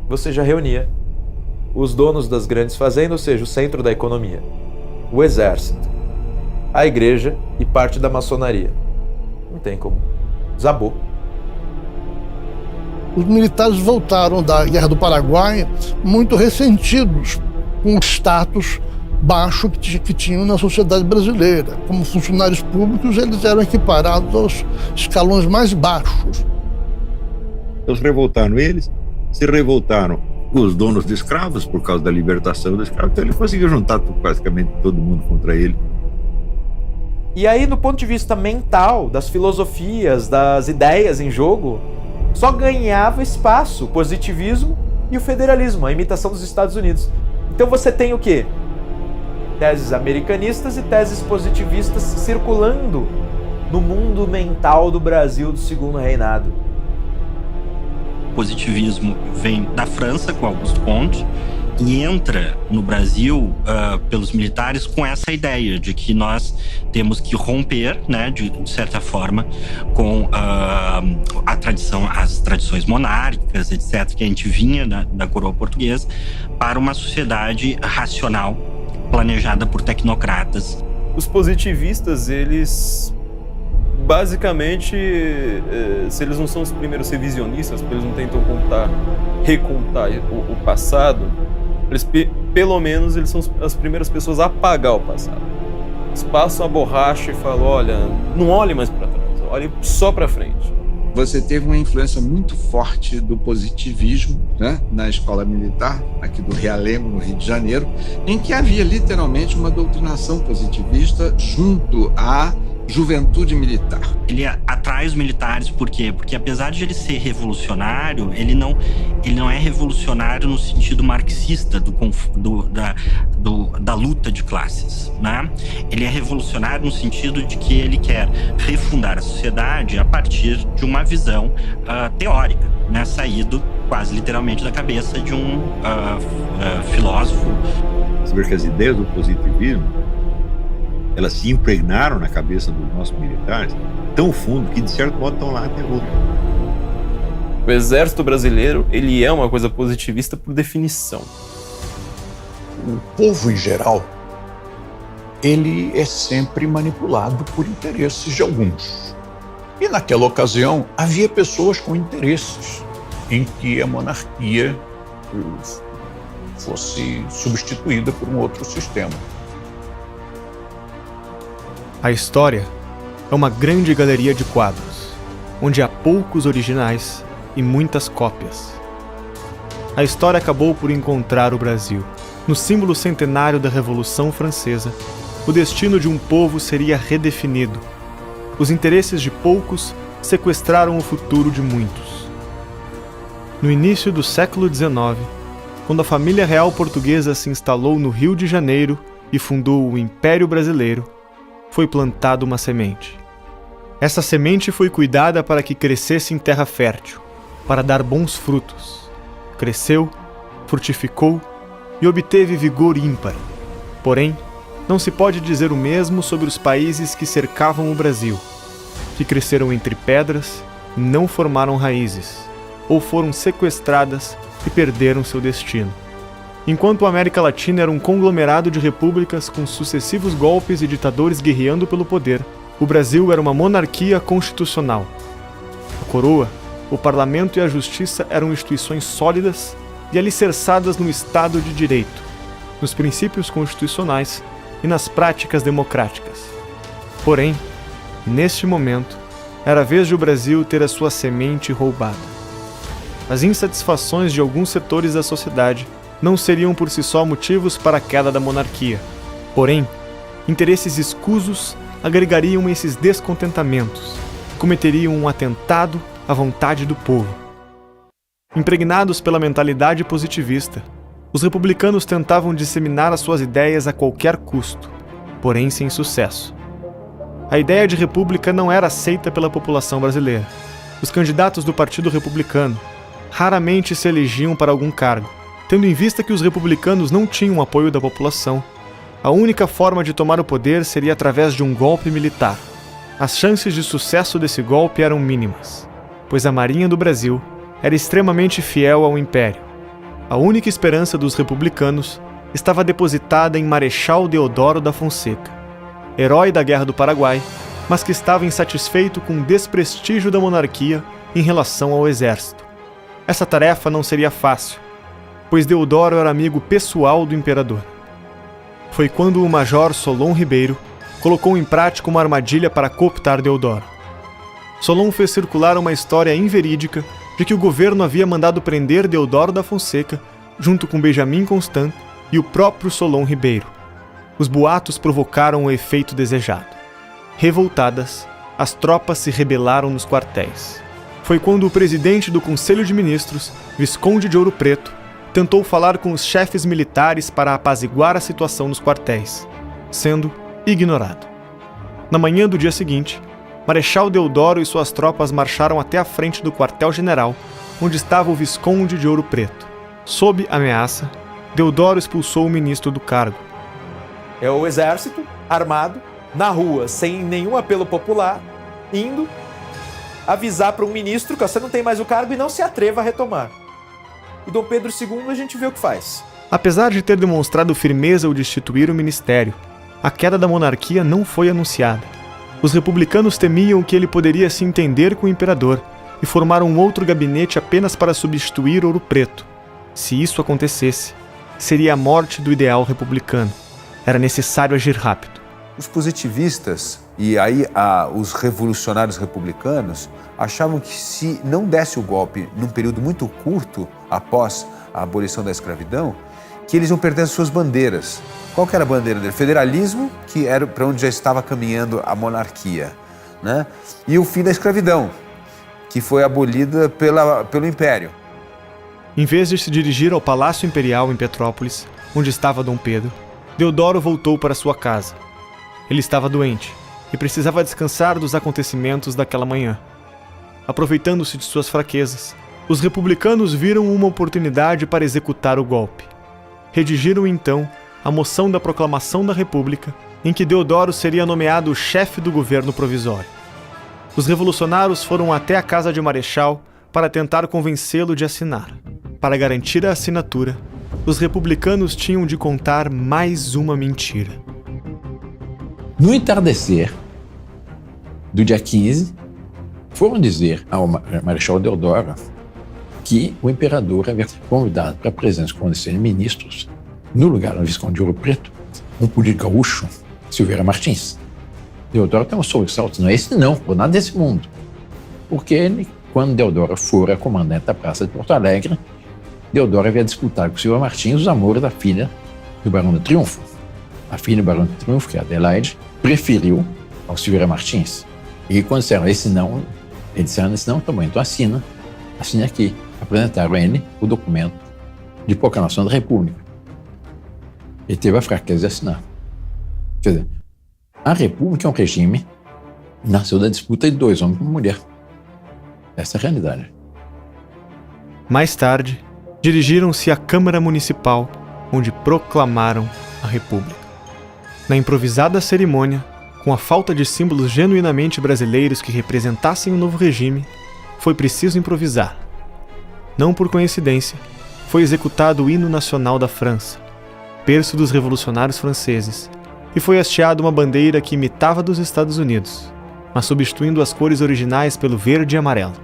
você já reunia os donos das grandes fazendas, ou seja, o centro da economia, o exército, a igreja e parte da maçonaria. Não tem como. Desabou. Os militares voltaram da Guerra do Paraguai muito ressentidos com o status baixo que tinham na sociedade brasileira. Como funcionários públicos, eles eram equiparados aos escalões mais baixos. Então se revoltaram os donos de escravos por causa da libertação dos escravos, então ele conseguiu juntar praticamente todo mundo contra ele. E aí, do ponto de vista mental, das filosofias, das ideias em jogo, só ganhava espaço o positivismo e o federalismo, a imitação dos Estados Unidos. Então você tem o quê? Teses americanistas e teses positivistas circulando no mundo mental do Brasil do Segundo Reinado. O positivismo vem da França, com Auguste Comte, e entra no Brasil pelos militares com essa ideia de que nós temos que romper, né, de certa forma, com a tradição, as tradições monárquicas, etc., que a gente vinha da coroa portuguesa, para uma sociedade racional, planejada por tecnocratas. Os positivistas, eles basicamente, se eles não são os primeiros revisionistas, porque eles não tentam recontar o passado, eles, pelo menos eles são as primeiras pessoas a apagar o passado. Eles passam a borracha e falam: olha, não olhe mais para trás, olhe só para frente. Você teve uma influência muito forte do positivismo, né, na escola militar, aqui do Realengo, no Rio de Janeiro, em que havia literalmente uma doutrinação positivista junto à juventude militar. Ele atrai os militares por quê? Porque apesar de ele ser revolucionário, ele não é revolucionário no sentido marxista da luta de classes, né? Ele é revolucionário no sentido de que ele quer refundar a sociedade a partir de uma visão teórica, né? Saído quase literalmente da cabeça de um filósofo. Você vê que as ideias do positivismo, elas se impregnaram na cabeça dos nossos militares tão fundo que, de certo modo, estão lá até hoje. O exército brasileiro, ele é uma coisa positivista por definição. O povo, em geral, ele é sempre manipulado por interesses de alguns. E, naquela ocasião, havia pessoas com interesses em que a monarquia fosse substituída por um outro sistema. A história é uma grande galeria de quadros, onde há poucos originais e muitas cópias. A história acabou por encontrar o Brasil. No símbolo centenário da Revolução Francesa, o destino de um povo seria redefinido. Os interesses de poucos sequestraram o futuro de muitos. No início do século XIX, quando a família real portuguesa se instalou no Rio de Janeiro e fundou o Império Brasileiro, foi plantada uma semente. Essa semente foi cuidada para que crescesse em terra fértil, para dar bons frutos. Cresceu, frutificou e obteve vigor ímpar. Porém, não se pode dizer o mesmo sobre os países que cercavam o Brasil, que cresceram entre pedras e não formaram raízes, ou foram sequestradas e perderam seu destino. Enquanto a América Latina era um conglomerado de repúblicas com sucessivos golpes e ditadores guerreando pelo poder, o Brasil era uma monarquia constitucional. A coroa, o parlamento e a justiça eram instituições sólidas e alicerçadas no Estado de Direito, nos princípios constitucionais e nas práticas democráticas. Porém, neste momento, era a vez de o Brasil ter a sua semente roubada. As insatisfações de alguns setores da sociedade não seriam por si só motivos para a queda da monarquia. Porém, interesses escusos agregariam esses descontentamentos, cometeriam um atentado à vontade do povo. Impregnados pela mentalidade positivista, os republicanos tentavam disseminar as suas ideias a qualquer custo, porém sem sucesso. A ideia de república não era aceita pela população brasileira. Os candidatos do Partido Republicano raramente se elegiam para algum cargo, tendo em vista que os republicanos não tinham apoio da população. A única forma de tomar o poder seria através de um golpe militar. As chances de sucesso desse golpe eram mínimas, pois a Marinha do Brasil era extremamente fiel ao Império. A única esperança dos republicanos estava depositada em Marechal Deodoro da Fonseca, herói da Guerra do Paraguai, mas que estava insatisfeito com o desprestígio da monarquia em relação ao exército. Essa tarefa não seria fácil, pois Deodoro era amigo pessoal do imperador. Foi quando o major Solon Ribeiro colocou em prática uma armadilha para cooptar Deodoro. Solon fez circular uma história inverídica de que o governo havia mandado prender Deodoro da Fonseca junto com Benjamin Constant e o próprio Solon Ribeiro. Os boatos provocaram o efeito desejado. Revoltadas, as tropas se rebelaram nos quartéis. Foi quando o presidente do Conselho de Ministros, Visconde de Ouro Preto, tentou falar com os chefes militares para apaziguar a situação nos quartéis, sendo ignorado. Na manhã do dia seguinte, Marechal Deodoro e suas tropas marcharam até a frente do quartel-general, onde estava o Visconde de Ouro Preto. Sob ameaça, Deodoro expulsou o ministro do cargo. É o exército armado, na rua, sem nenhum apelo popular, indo avisar para um ministro que você não tem mais o cargo e não se atreva a retomar. E Dom Pedro II, a gente vê o que faz. Apesar de ter demonstrado firmeza ao destituir o ministério, a queda da monarquia não foi anunciada. Os republicanos temiam que ele poderia se entender com o imperador e formar um outro gabinete apenas para substituir Ouro Preto. Se isso acontecesse, seria a morte do ideal republicano. Era necessário agir rápido. Os positivistas e aí os revolucionários republicanos achavam que se não desse o golpe num período muito curto após a abolição da escravidão, que eles iam perder as suas bandeiras. Qual que era a bandeira dele? Federalismo, que era para onde já estava caminhando a monarquia, né? E o fim da escravidão, que foi abolida pelo Império. Em vez de se dirigir ao Palácio Imperial em Petrópolis, onde estava Dom Pedro, Deodoro voltou para sua casa. Ele estava doente e precisava descansar dos acontecimentos daquela manhã. Aproveitando-se de suas fraquezas, os republicanos viram uma oportunidade para executar o golpe. Redigiram então a moção da proclamação da República, em que Deodoro seria nomeado chefe do governo provisório. Os revolucionários foram até a casa de Marechal para tentar convencê-lo de assinar. Para garantir a assinatura, os republicanos tinham de contar mais uma mentira. No entardecer do dia 15, foram dizer ao Marechal Deodoro que o imperador havia convidado para a presença com os ministros, no lugar do Visconde de Ouro Preto, um político gaúcho, Silveira Martins. Deodoro tem um sobressalto, não é esse não, por nada desse mundo. Porque ele, quando Deodoro fora comandante da Praça de Porto Alegre, Deodoro havia disputado com Silveira Martins os amores da filha do Barão do Triunfo. A filha do Barão do Triunfo, que é Adelaide, preferiu ao Silveira Martins. E quando disseram esse não, ele disse, esse não, tá bom, então assina aqui. Apresentaram a ele o documento de proclamação da República. Ele teve a fraqueza de assinar. Quer dizer, a República é um regime Nasceu da disputa de 2 homens com uma mulher. Essa é a realidade. Mais tarde, dirigiram-se à Câmara Municipal, onde proclamaram a República. Na improvisada cerimônia, com a falta de símbolos genuinamente brasileiros que representassem o novo regime, foi preciso improvisar. Não por coincidência, foi executado o hino nacional da França, berço dos revolucionários franceses, e foi hasteada uma bandeira que imitava a dos Estados Unidos, mas substituindo as cores originais pelo verde e amarelo.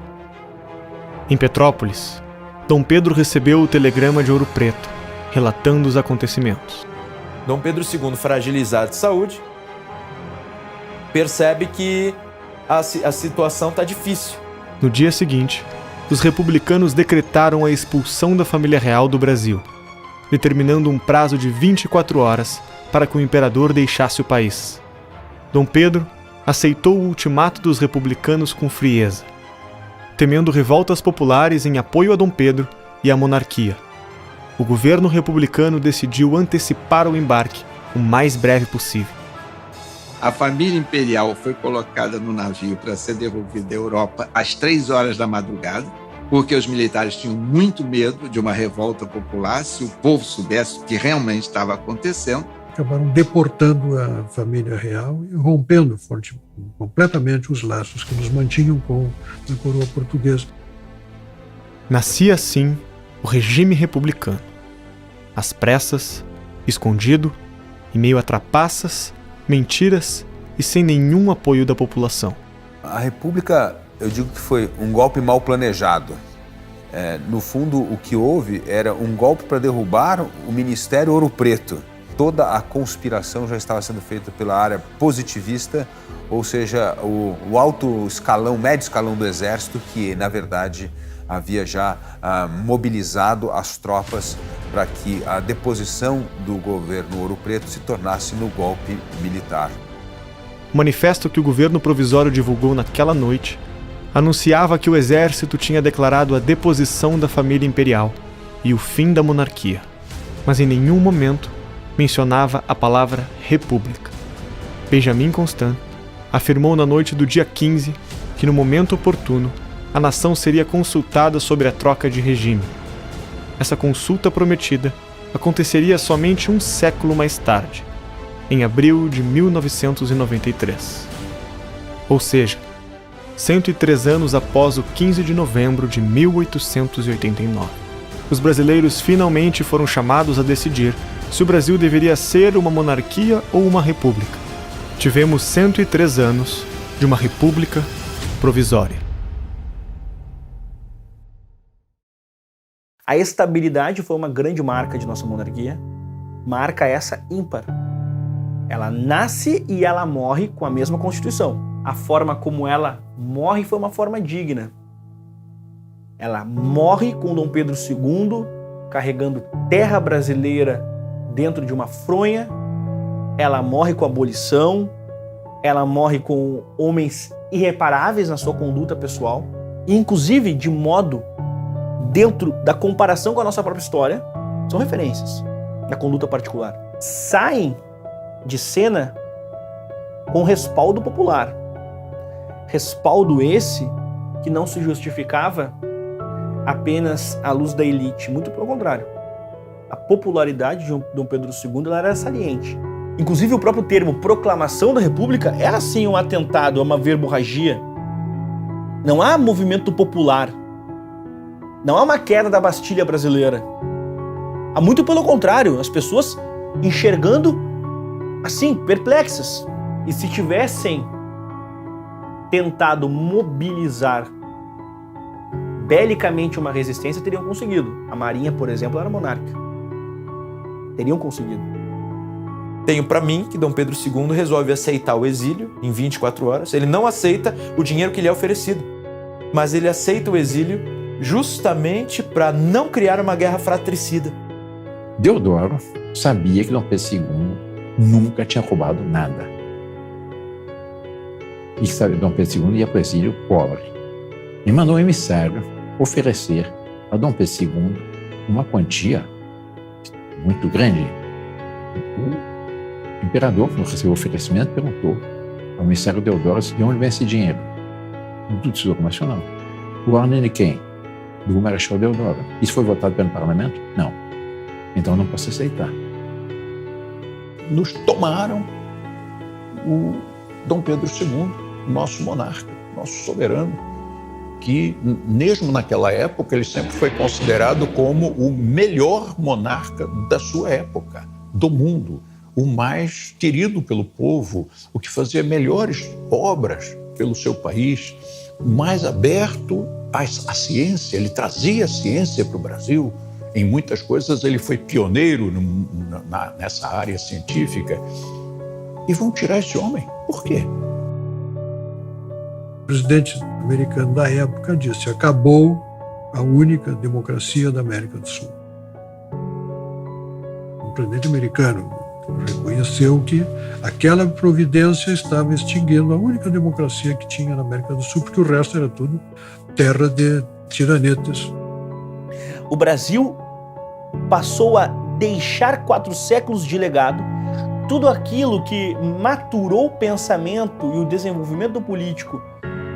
Em Petrópolis, Dom Pedro recebeu o telegrama de Ouro Preto, relatando os acontecimentos. Dom Pedro II, fragilizado de saúde, percebe que a situação está difícil. No dia seguinte, os republicanos decretaram a expulsão da família real do Brasil, determinando um prazo de 24 horas para que o imperador deixasse o país. Dom Pedro aceitou o ultimato dos republicanos com frieza, temendo revoltas populares em apoio a Dom Pedro e à monarquia. O governo republicano decidiu antecipar o embarque o mais breve possível. A família imperial foi colocada no navio para ser devolvida à Europa às 3 horas da madrugada, porque os militares tinham muito medo de uma revolta popular se o povo soubesse o que realmente estava acontecendo. Acabaram deportando a família real e rompendo completamente os laços que nos mantinham com a coroa portuguesa. Nascia assim o regime republicano. Às pressas, escondido, em meio a trapaças, mentiras e sem nenhum apoio da população. A República, eu digo que foi um golpe mal planejado. No fundo, o que houve era um golpe para derrubar o Ministério Ouro Preto. Toda a conspiração já estava sendo feita pela área positivista, ou seja, o alto escalão, médio escalão do Exército, que, na verdade, havia já mobilizado as tropas para que a deposição do governo Ouro Preto se tornasse no golpe militar. O manifesto que o governo provisório divulgou naquela noite anunciava que o exército tinha declarado a deposição da família imperial e o fim da monarquia, mas em nenhum momento mencionava a palavra república. Benjamin Constant afirmou na noite do dia 15 que no momento oportuno a nação seria consultada sobre a troca de regime. Essa consulta prometida aconteceria somente um século mais tarde, em abril de 1993. Ou seja, 103 anos após o 15 de novembro de 1889. Os brasileiros finalmente foram chamados a decidir se o Brasil deveria ser uma monarquia ou uma república. Tivemos 103 anos de uma república provisória. A estabilidade foi uma grande marca de nossa monarquia, marca essa ímpar. Ela nasce e ela morre com a mesma Constituição. A forma como ela morre foi uma forma digna. Ela morre com Dom Pedro II carregando terra brasileira dentro de uma fronha, ela morre com a abolição, ela morre com homens irreparáveis na sua conduta pessoal, e inclusive de modo, dentro da comparação com a nossa própria história, são referências da conduta particular. Saem de cena com respaldo popular. Respaldo esse que não se justificava apenas à luz da elite, muito pelo contrário. A popularidade de Dom Pedro II ela era saliente. Inclusive o próprio termo proclamação da República é assim um atentado, é uma verborragia. Não há movimento popular. Não há uma queda da Bastilha brasileira. Há muito pelo contrário, as pessoas enxergando assim, perplexas. E se tivessem tentado mobilizar belicamente uma resistência, teriam conseguido. A Marinha, por exemplo, era monárquica. Teriam conseguido. Tenho para mim que Dom Pedro II resolve aceitar o exílio em 24 horas. Ele não aceita o dinheiro que lhe é oferecido, mas ele aceita o exílio justamente para não criar uma guerra fratricida. Deodoro sabia que Dom Pedro II nunca tinha roubado nada. E sabe, Dom Pedro II ia para o exílio pobre. E mandou um emissário oferecer a Dom Pedro II uma quantia muito grande. O imperador, quando recebeu o oferecimento, perguntou O Ministério Deodoro, de onde vem esse dinheiro? Do Tesouro Nacional. O ordem de quem? Do Marechal Deodoro. Isso foi votado pelo Parlamento? Não. Então não posso aceitar. Nos tomaram o Dom Pedro II, nosso monarca, nosso soberano, que mesmo naquela época ele sempre foi considerado como o melhor monarca da sua época, do mundo, o mais querido pelo povo, o que fazia melhores obras pelo seu país, mais aberto à ciência, ele trazia a ciência para o Brasil. Em muitas coisas ele foi pioneiro nessa área científica. E vão tirar esse homem. Por quê? O presidente americano da época disse: acabou a única democracia da América do Sul. O presidente americano reconheceu que aquela providência estava extinguindo a única democracia que tinha na América do Sul, porque o resto era tudo terra de tiranetas. O Brasil passou a deixar 4 séculos de legado, tudo aquilo que maturou o pensamento e o desenvolvimento político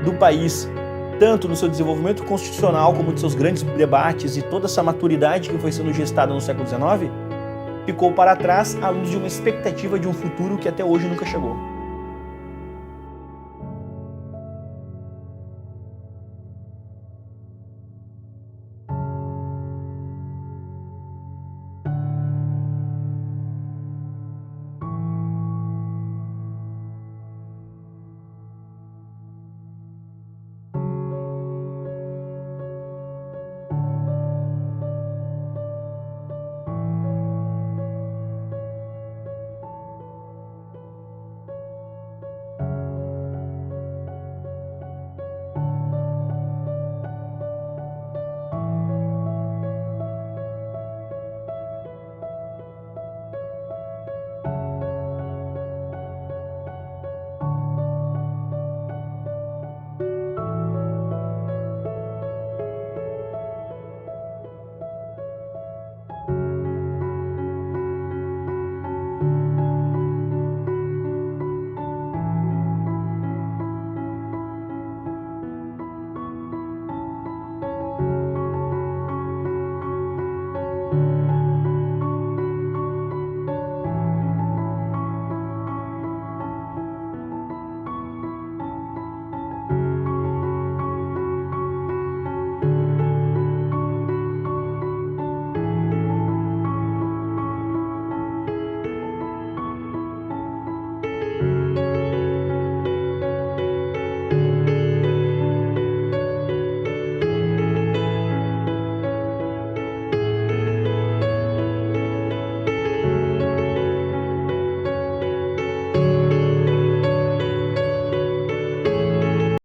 do país, tanto no seu desenvolvimento constitucional como nos seus grandes debates e toda essa maturidade que foi sendo gestada no século XIX, ficou para trás à luz de uma expectativa de um futuro que até hoje nunca chegou.